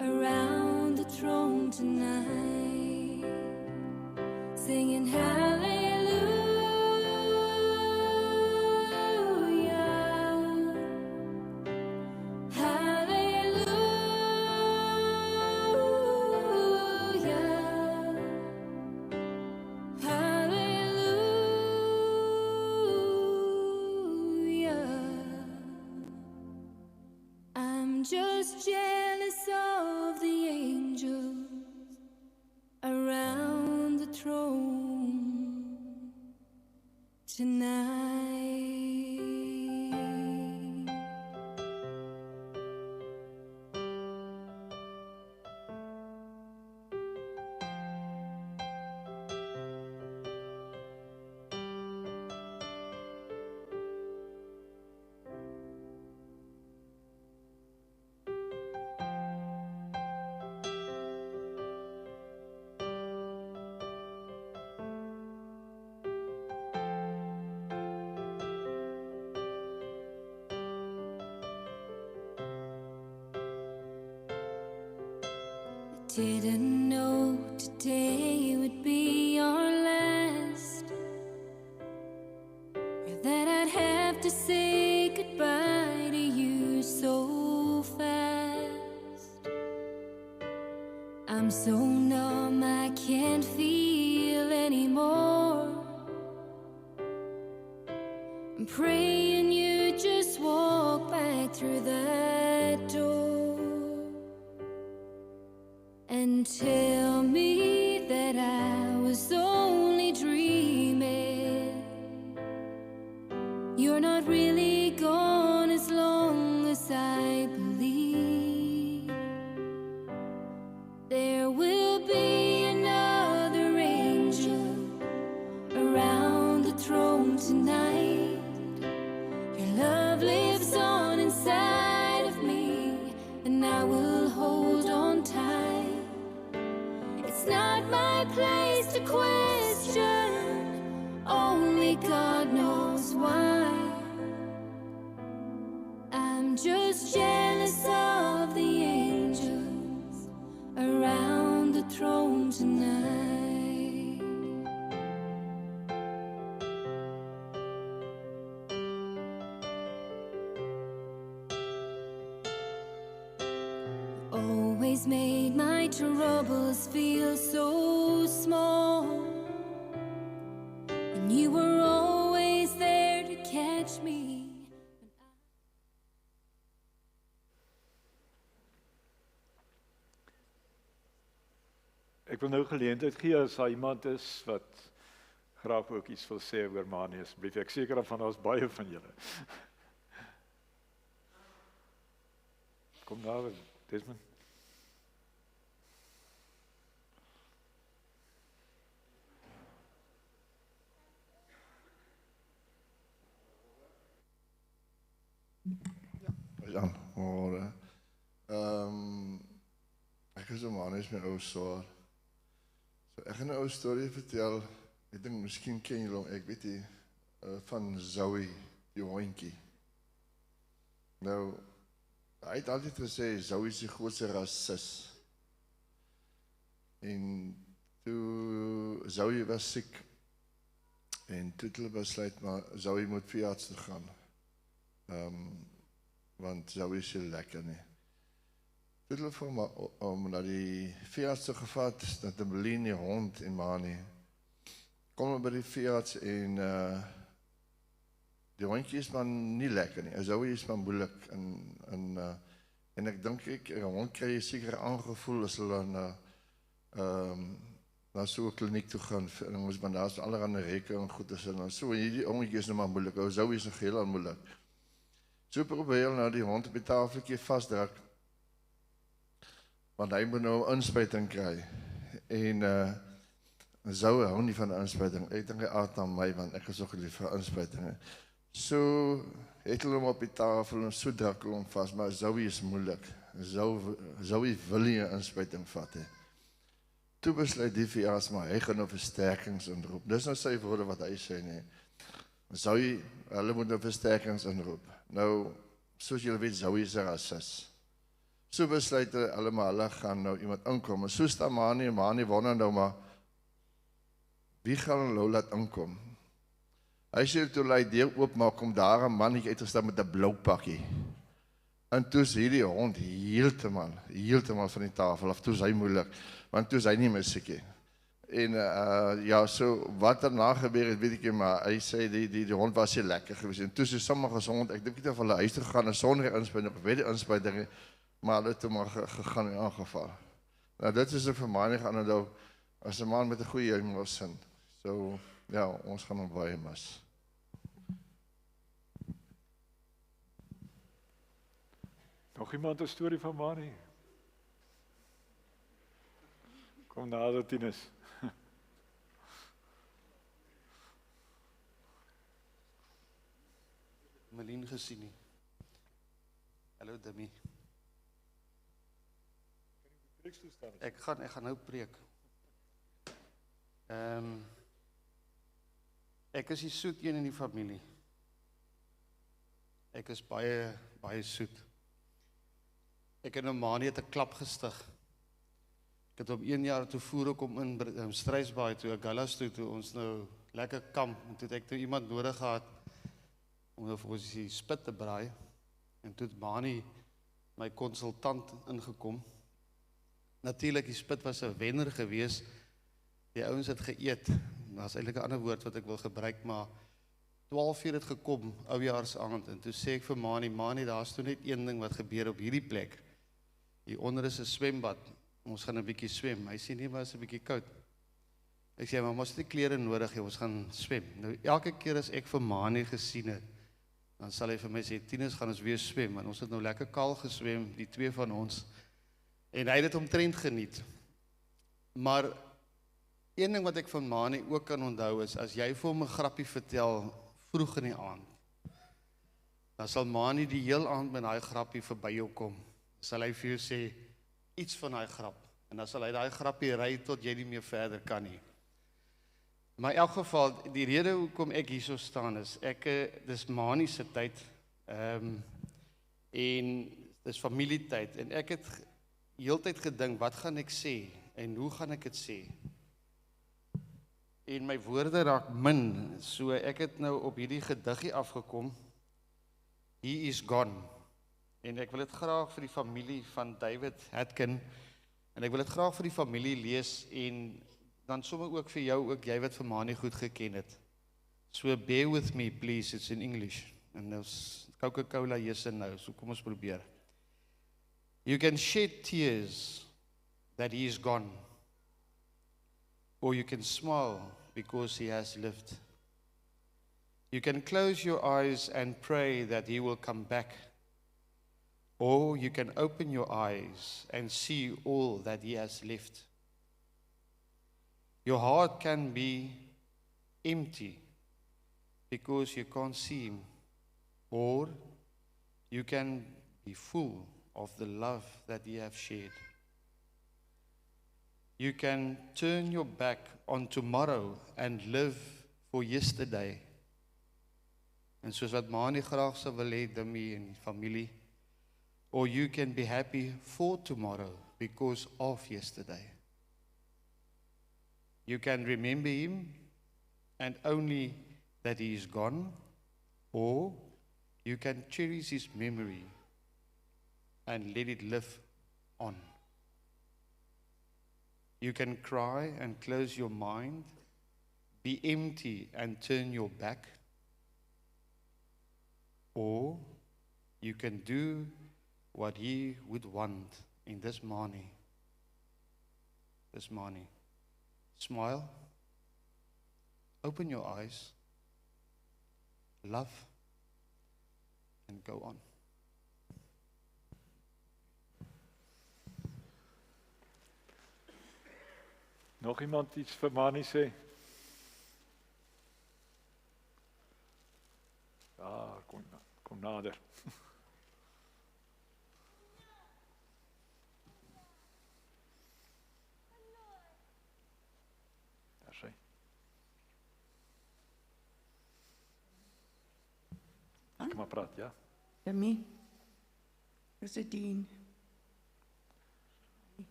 around the throne tonight, singing hallelujah. Just jealous of the angels around the throne tonight. Didn't know today would be our last, or that I'd have to say goodbye to you so fast. I'm so numb I can't feel anymore. I'm praying you just walk back through that door and tell me that I was only dreaming. You're not really gone as long as I believe. There will be another angel around the throne tonight. Your love lives on inside of me, and I will hold on tight. It's not my place to question, only God knows why. I'm just jealous of the angels around the throne tonight. Always made my troubles feel so small, and you were always there to catch me. Ek wil nou geleentheid gee as daar iemand is wat graag ook iets wil sê oor Manie asseblief. Ek seker van ons baie van julle. Kom daar, Desmond. Ja, maar ek is 'n man, is my ou swaar. So ek gaan 'n ou storie vertel. Ek dink miskien ken julle hom, ek weet nie, van Zoe, die hondjie. Nou, hy het altyd gesê Zoe is die grootste rasis. En toe Zoe was siek en toe het hulle besluit maar Zoe moet veearts toe gaan. Want Zoe is nie lekker nie. Toe het hulle vir hom om na die veearts toe gevat, na Timberlien, die hond en Manie. Kom by die veearts en die hondjie is maar nie lekker nie. Zoe is maar moeilik en ek dink een hond kry jy seker aangevoel as hulle na so 'n kliniek toe gaan en ons maar daar's allerhande rekke en goed is en so hierdie hondjie is nou maar moeilik. Zoe is nog heel moeilik. So probeer nou die hond op die tafeltjie vasdruk, want hy moet nou 'n inspuiting kry. En Zoe hou nie van 'n inspuiting. Ek dink hy aard na my, want ek is ook lief vir inspuitings. So het hulle hom op die tafel en so druk hom vas, maar Zoe is moeilik. Zoe wil nie 'n inspuiting vat hê. Toe besluit die veearts maar hy gaan nou versterkings inroep. Dis nou sy woorde wat hy sê nie. Zoe, hulle moet nou versterkings inroep. Nou, soos julle weet, Zoe is 'n rasis. So besluit hulle maar hulle gaan nou iemand inkom. En so staan Manie wonder nou maar, wie gaan nou laat inkom? Hy sê toe hy deur oopmaak, kom daar 'n mannetjie uitgestaan met 'n blou pakkie. En toe is hierdie hond heeltemal van die tafel af, toe is hy moeilik, want toe is hy nie meer siek nie. En ja, so wat daarna gebeur het, weet ek nie, maar hy sê die hond was nie lekker geweest. En toe is sommige hond, ek dink nie of hulle huis toe gegaan en sonder inspuiting, of weet die inspuiting, maar hulle het toe maar gegaan en aangeval. Nou dit is 'n vermaaning aan nou, as 'n man met 'n goeie humor sin. So ja, ons gaan hom baie mis. Nog iemand 'n storie van Mani? Kom nader, Tinus. Melien gesien nie. Hallo Demi. Ek gaan nou preek. Ek is die soet een in die familie. Ek is baie soet. Ek het 'n Mani het 'n klap gestig. Ek het op 1 jaar toe voer ek om in Struisbaai toe, Agallas toe ons nou lekker kamp, en toe het ek toe iemand nodig gehad om nou vir ons die spit te braai, en toe het Mani, my konsultant, ingekom. Natuurlik, die spit was 'n wenner gewees, die ouens het geëet, daar's eintlik 'n ander woord wat ek wil gebruik, maar 12 uur het gekom, oujaarsaand, en toe sê ek vir Mani, daar's toe net een ding wat gebeur op hierdie plek. Hieronder is 'n swembad, ons gaan 'n bietjie swem. Hy sê nee, maar is 'n bietjie koud. Ek sê, maar ons het nie klere nodig, ons gaan swem. Nou elke keer as ek vir Mani gesien het, dan sal hy vir my sê, Tinus, gaan ons weer swem, want ons het nou lekker kaal geswem, die twee van ons, en hy het dit omtrent geniet. Maar een ding wat ek van Mani ook kan onthou is, as jy vir hom 'n grappie vertel vroeg in die aand, dan sal Mani die heel aand met daai grappie verby jou kom. Sal hy vir jou sê iets van daai grap, en dan sal hy daai grappie ry tot jy nie meer verder kan nie. Maar in elk geval, die rede hoekom ek hierso staan is, dis Mani se tyd, en dis familietyd, en ek het heeltyd gedink, wat gaan ek sê, en hoe gaan ek dit sê? En my woorde raak min, so ek het nou op hierdie gediggie afgekom, He is gone, en ek wil dit graag vir die familie van David Hatkin, en ek wil dit graag vir die familie lees, en dan sommer ook vir jou, ook jy wat vir Mani goed geken het. So bear with me please, it's in English, en ons Coca-Cola hierse nou, so kom ons probeer. You can shed tears that he is gone, or you can smile because he has lived. You can close your eyes and pray that he will come back, or you can open your eyes and see all that he has left. Your heart can be empty because you can't see him, or you can be full of the love that he has shared. You can turn your back on tomorrow and live for yesterday. En soos wat Mani graag sou wil hê, Dimi en die familie, or you can be happy for tomorrow because of yesterday. You can remember him and only that he is gone, or you can cherish his memory and let it live on. You can cry and close your mind, be empty and turn your back, or you can do what he would want in this Mani. This Mani. Smile, open your eyes, love, and go on. Nog iemand iets vir Mani sê? Ja, kom nader. Daar sê. Kom maar praat, ja. Dimi, is dit dien.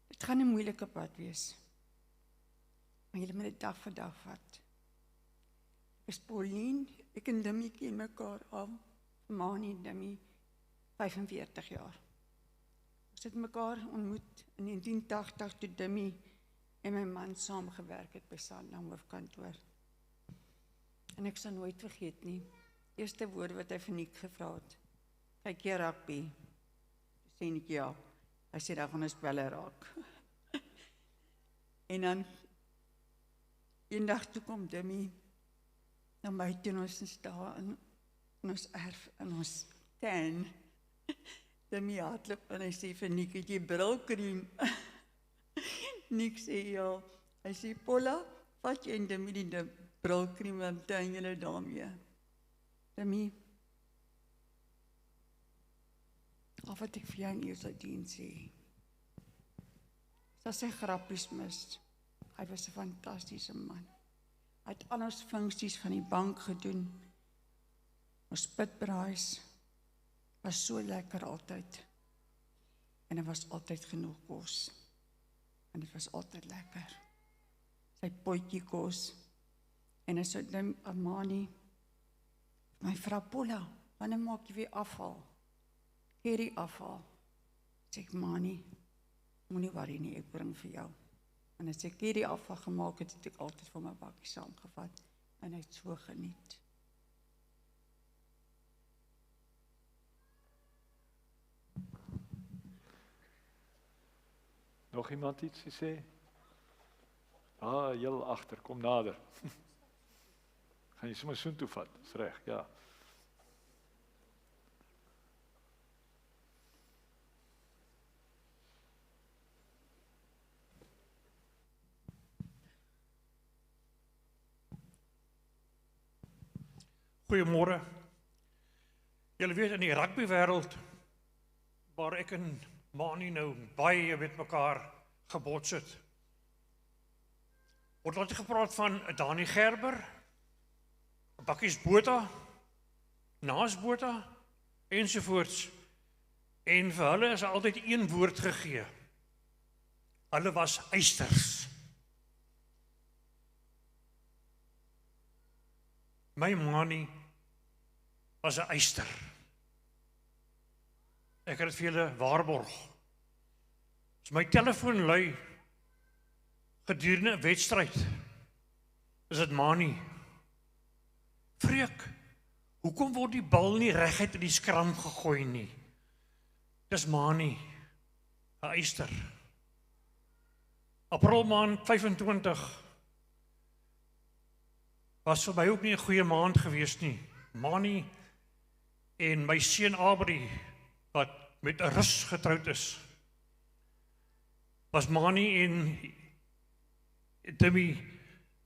Het gaan 'n moeilike pad wees. Maar jy moet dit dag vir dag vat. Ek is Pauline, ek en Dimi ken mekaar al, Mani en Dimi, 45 jaar. Ons het mekaar ontmoet in 1980 toe Dimi en my man saamgewerk het by Sanlam hoofkantoor. En ek sal nooit vergeet nie, eerste woord wat hy vir Niek gevra het, kyk jy rugby? Sê Niek ja. Hy sê, dan gaan ons belle raak. En dan, eendag toe kom Dimi, dan buiten ons daar in ons erf, in ons tuin, Demi hardloop en hy sê vir Nick, het jy brilkrem? Nick sê ja. Hy sê, Paula, vat jy en Demi die brilkrem en tuin julle daarmee. Demi, of wat ek vir jou in eerste diens sê, as hy grappies mis, hy was 'n fantastiese man. Hy het al ons funksies van die bank gedoen, ons pitbraais, was so lekker altyd, en er was altyd genoeg kos, en dit was altyd lekker. Sy potjie kos, en as ek dan Amani, my vrou Paula, wanneer maak jy weer afval? Hierdie afval. Sê ek, Mani, moenie worry nie, ek bring vir jou. En as ek hierdie afval gemaak het, het ek altyd vir my bakkie saamgevat, en hy het so geniet. Nog iemand iets te sê? Heel agter, kom nader. Gaan jy sommer soontoe vat, is reg, ja. Goeiemôre. Julle weet in die rugbywêreld waar ek en Mani nou baie met mekaar gebots het, word altyd gepraat van Dani Gerber, Bakkies Botha, Naas Botha, ensovoorts. En vir hulle is altyd een woord gegee. Hulle was eisters. My Mani was 'n eister. Ek het dit vir julle waarborg. As my telefoon lui gedurende 'n wedstryd, is dit Mani. Freek, hoekom word die bal nie reguit in die skram gegooi nie? Dis Mani, 'n eister. April maand 25 was vir my ook nie 'n goeie maand gewees nie. Mani en my seun Abri, wat met 'n Rus getroud is, was Mani en Demi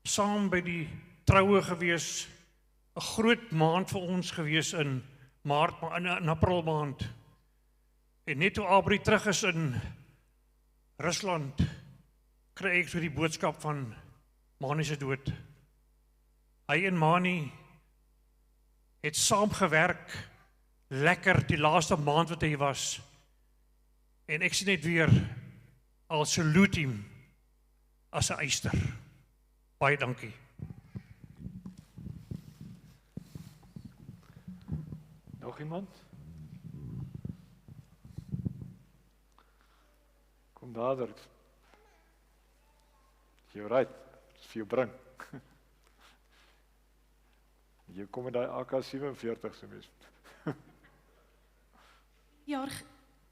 saam by die troue gewees, 'n groot maand vir ons gewees in Maart, in April maand. En net toe Abri terug is in Rusland, kry ek so die boodskap van Mani se dood. Hy en Mani het saamgewerk, lekker die laaste maand wat hy was. En ek sien net weer, al salute hom as 'n eister. Baie dankie. Nog iemand? Kom nader. Jy right, dis vir jou bring. Jy kom met daai AK-47 se mes.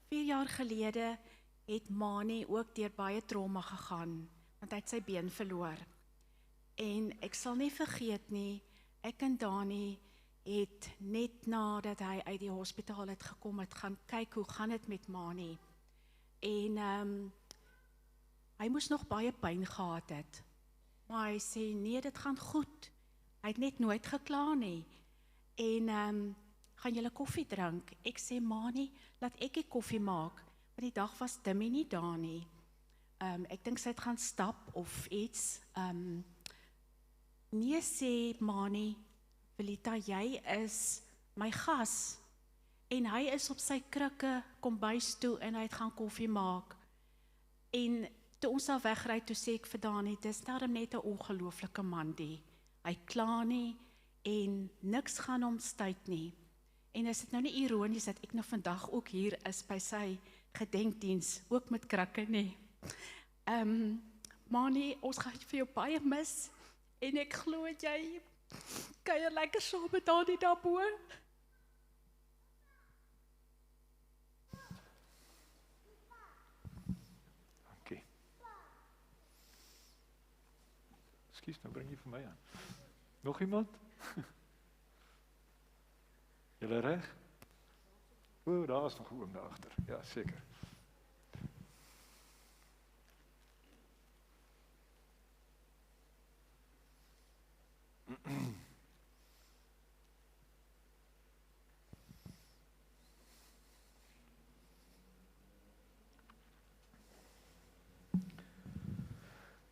4 jaar gelede het Mani ook deur baie trauma gegaan, want hy het sy been verloor. En ek sal nie vergeet nie, ek en Dani het net nadat hy uit die hospitaal het gekom het, gaan kyk hoe gaan dit met Mani. En hy moes nog baie pyn gehad het. Maar hy sê, nee, dit gaan goed. Hy het net nooit gekla nie. En gaan julle koffie drink? Ek sê, Mani, laat ek die koffie maak, want die dag was Demi nie daar nie. Ek dink sy het gaan stap of iets. Nee, sê Mani, Velita, jy is my gas. En hy is op sy krikke, kom bys toe en hy het gaan koffie maak. En toe ons al wegry, toe sê ek vir Dani, dis daarom net 'n ongelooflike man die. Hy kla nie en niks gaan hom stuit nie. En is dit nou nie ironies dat ek nou vandag ook hier is by sy gedenkdiens, ook met krikke nie. Mani, ons gaan vir jou baie mis en ek glo jy kuier lekker saam met Dani daarbo. Dankie. Skus, nou bring jy vir my aan. Nog iemand? Julle reg? O, daar is nog 'n oom daar agter. Ja, seker.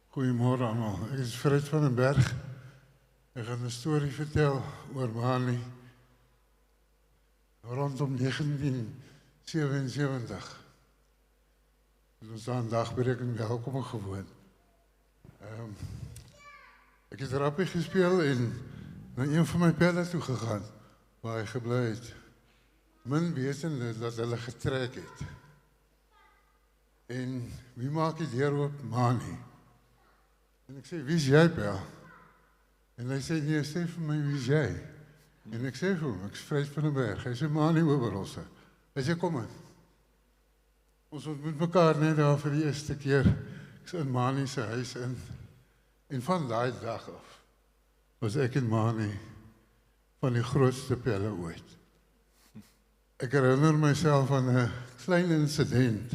Goeiemôre almal. Ek is Fred van den Berg. Ek gaan 'n storie vertel oor Mani rondom 1977. Ons aan dagbreking welkom gewoon. Ek het rappie gespeel en na een van my pelle toe gegaan waar hy gebly het. Min wetende dat hulle getrek het. En wie maak die deur oop? Mani. En ek sê, wie is jy, Pel? En hy sê, nee, sê vir my, wie is jy? En ek sê vir hom, ek is Fred van den Berg. Hy sê, Mani Oberholse. Hy sê, kom in. Ons ontmoet mekaar net daar vir die eerste keer. Ek is in Mani se huis in. En van daai dag af was ek en Mani van die grootste pelle ooit. Ek herinner myself aan 'n klein incident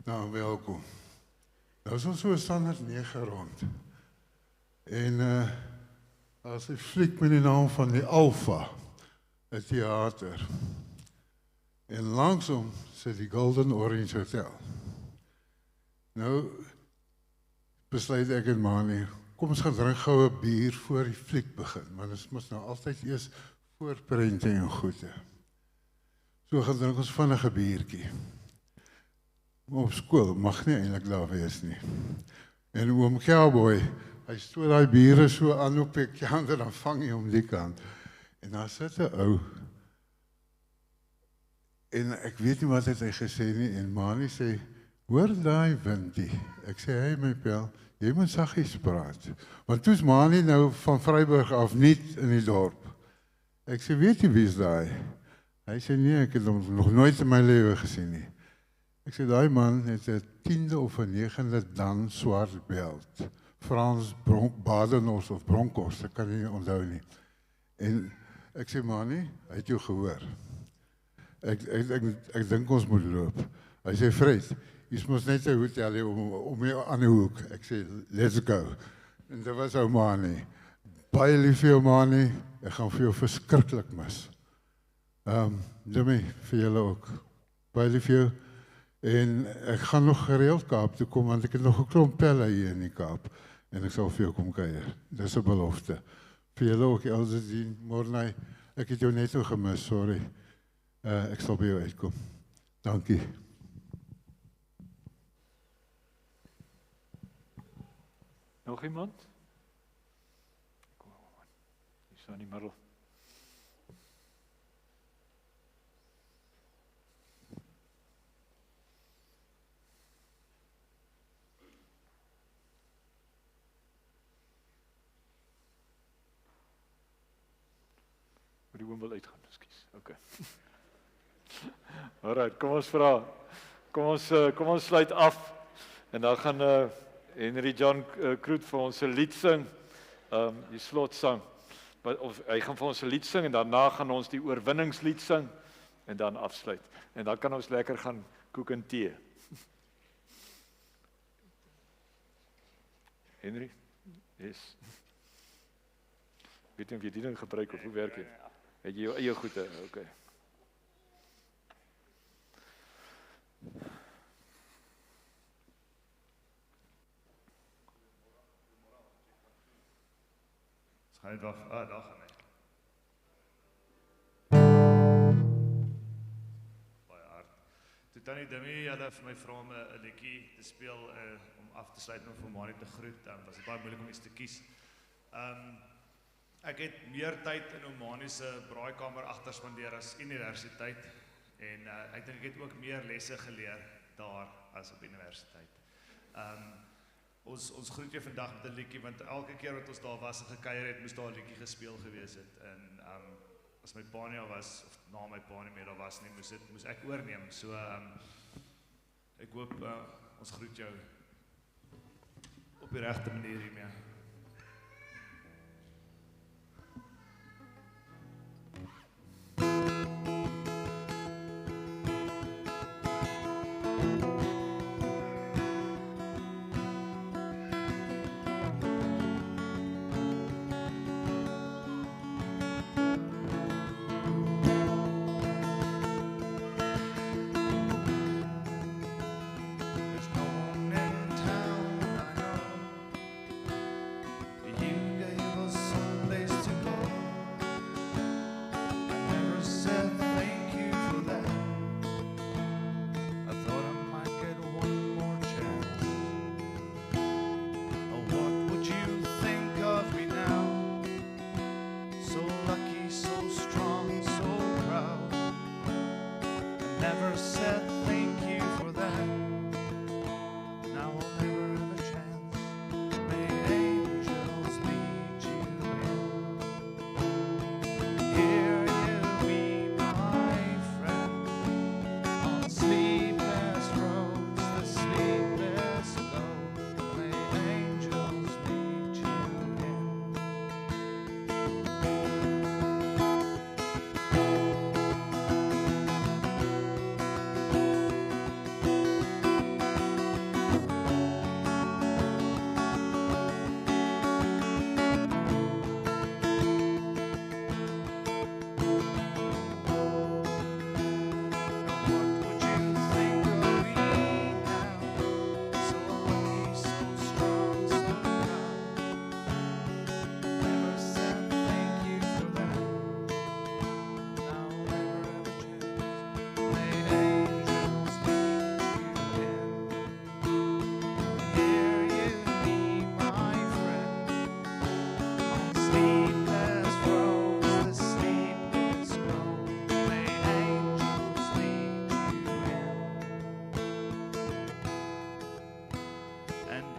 na welkom. Nou is ons so standaard 9 rond. En as 'n fliek met die naam van die Alpha, 'n teater. En langsom sit die Golden Orange Hotel. Nou besluit ek en Mani, kom ons gaan drink gou 'n bier voor die fliek begin, want ons moet nou altyd eers voorprente en goede. So gaan drink ons vinnig 'n biertjie. Op skool mag nie eintlik daar wees nie. En oom Cowboy, hy stoot daai biere so aan op die kant en dan vang hy hom die kant. En daar sit 'n ou. En ek weet nie wat het hy gesê nie en Mani sê, hoor daai windie. Ek sê, hey my Pel, jy moet saggies praat. Want toe's Mani nou van Vryburg af nie in die dorp. Ek sê, weet jy wie is daai? Hy sê, nee, ek het hom nog nooit in my lewe gesien nie. Ek sê, daai man het 'n 10de of 'n 9de dan swart belt. Frans Badenhorst of Bronkhorst, ek kan nie onthou nie. En ek sê, Mani, hy het jou gehoor. Ek dink ons moet loop. Hy sê, Fred, jy moet net 'n hotel hê om jou aan die hoek. Ek sê, let's go. En dit was ou Mani. Baie lief vir jou, Mani. Ek gaan vir jou verskriklik mis. Dimi, vir julle ook. Baie lief vir jou. En ek gaan nog gereeld Kaap toe kom, want ek het nog 'n klomp pelle hier in die Kaap. En ek sal vir jou kom kuier. Dis 'n belofte. Vir julle ook, Elsdien, Morney. Ek het jou net so gemis, sorry. Ek sal by jou uitkom. Dankie. Nog iemand? Kom aan. Hier staan die middel. Die oom wil uitgaan, ekskuus. Okay. Alright, kom ons vra. Kom ons sluit af. En dan gaan Henry John Kroet vir ons 'n lied sing. Die slotsang. Of hy gaan vir ons 'n lied sing en daarna gaan ons die oorwinningslied sing en dan afsluit. En dan kan ons lekker gaan koek en tee. Henry? Yes. Weet jy of jy die ding gebruik of hoe werk dit? Het jy jou eie goede? Okay. Hy dag, dag gaan hy. Baie hard. Toe Tannie Dimi, hulle vir my vra om 'n liedjie te speel om af te sluit en vir Mani te groet. Was dit baie moeilik om iets te kies. Ek het meer tyd in Omani se braaikamer agter spandeer as universiteit en ek dink ek het ook meer lesse geleer daar as op universiteit. Ons groet jou vandag met 'n liedjie want elke keer wat ons daar was en gekuier het, moes daar 'n liedjie gespeel gewees het. En as my pa nie daar was of na my pa nie meer daar was nie, moes ek oorneem. So ek hoop ons groet jou op die regte manier hiermee. never said thank you for that. Now I'll never have a chance. May angels lead you in. Here you be, my friend. On sleepless roads, the sleepless go. May angels lead you in.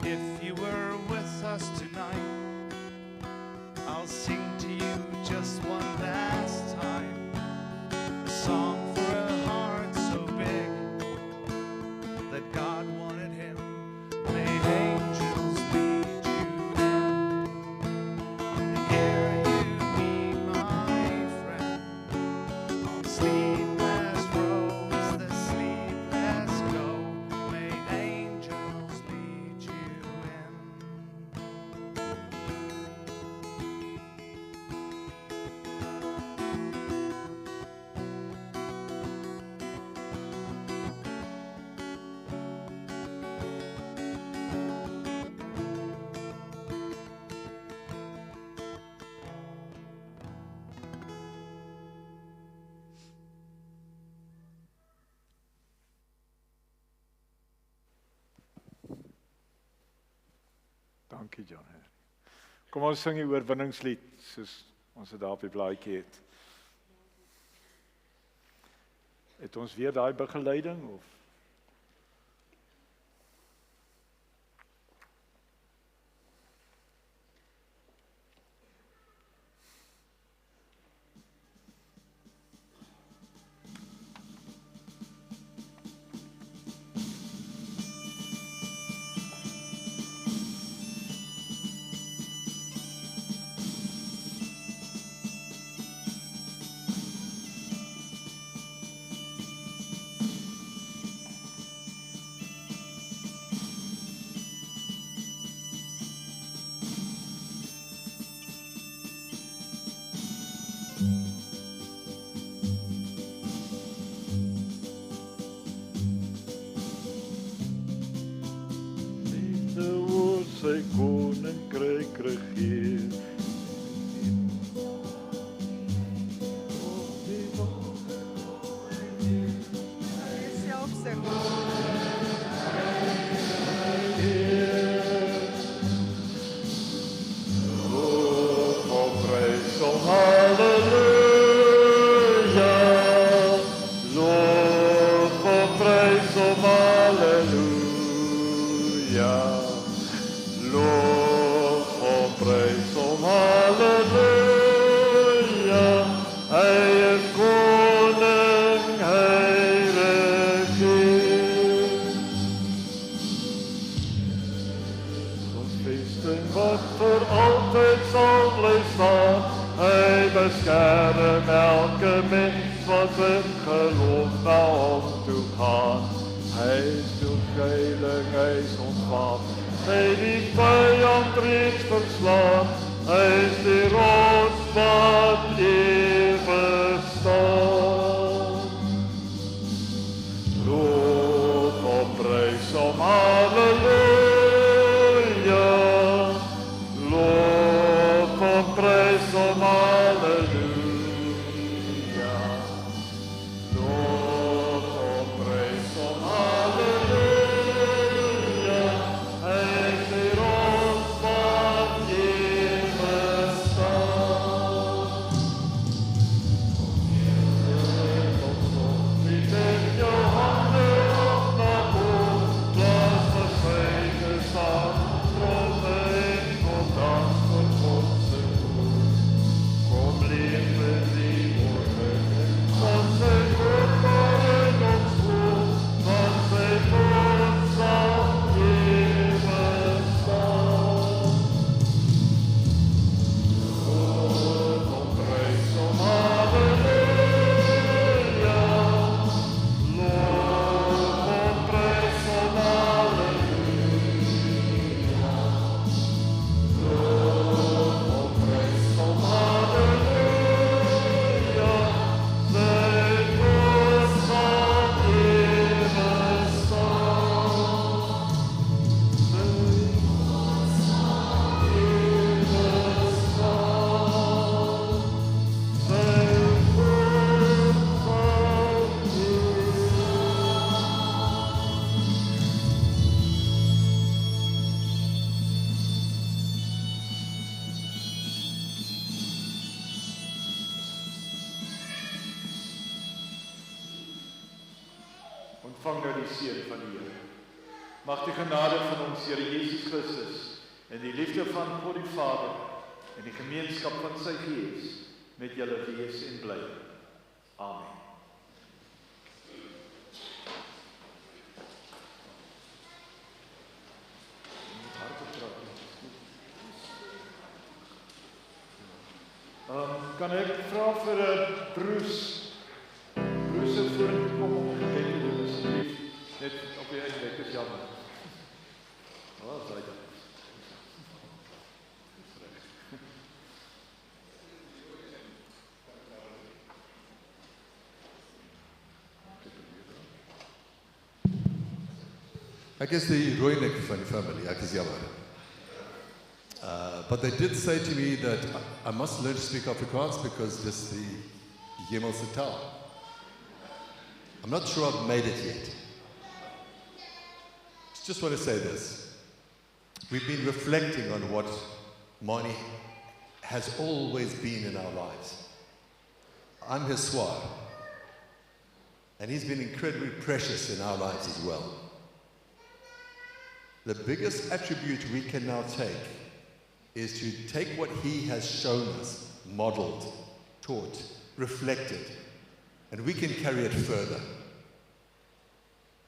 If you were with us tonight, I'll sing to you just one last time, a song for a heart so big that God wanted him. May angels lead you in. Here you be, my friend, on sleepless roads, the sleepless go. May angels lead you in. Dankie John. Kom ons sing die oorwinningslied soos ons dit daar op die blaadjie het. Het ons weer daai begeleiding of sy koninkryk regeer. Self sing. Beskerm elke mens wat in geloof na hom toe gaan. Hy is toe veilig, hy is ons vader. Hy die vyand reeds verslaan. Hy is die rots wat ewig staan. Loof hom, prys hom, halleluja. Loof hom, prys hom, halleluja. Your ontvang nou die seën van die Here. Mag die genade van ons Here Jesus Christus en die liefde van God die Vader en die gemeenskap van sy Gees met julle wees en bly. Amen. Kan ek vra vir Bruce se vorentoe kom om gebed te doen asseblief, net op die einde, ek is jammer. Waar is hy dan? Ek is die rooinek van die familie, ek is jammer. But they did say to me that I must learn to speak Afrikaans because just the Yemelse taal. I'm not sure I've made it yet. Just want to say this. We've been reflecting on what Mani has always been in our lives. I'm his swar, and he's been incredibly precious in our lives as well. The biggest attribute we can now take is to take what he has shown us, modeled, taught, reflected, and we can carry it further.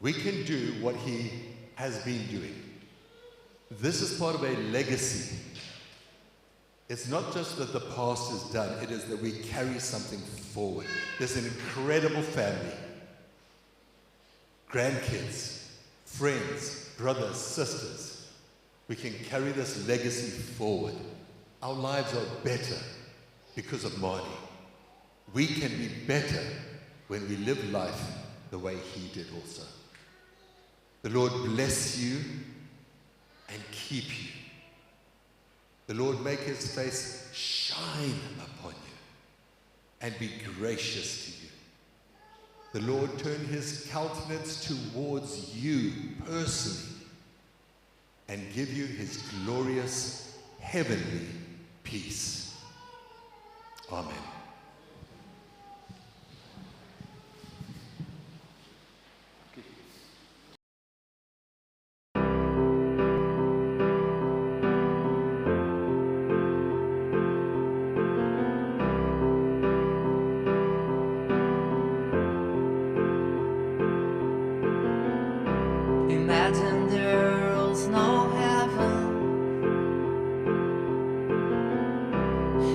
We can do what he has been doing. This is part of a legacy. It's not just that the past is done, it is that we carry something forward. There's an incredible family, grandkids, friends, brothers, sisters. We can carry this legacy forward. Our lives are better because of Mani. We can be better when we live life the way he did also. The Lord bless you and keep you. The Lord make his face shine upon you and be gracious to you. The Lord turn his countenance towards you personally and give you his glorious heavenly peace. Amen. Imagine there's no heaven.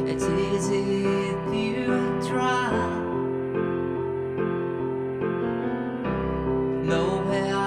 It's easy if you try. Nowhere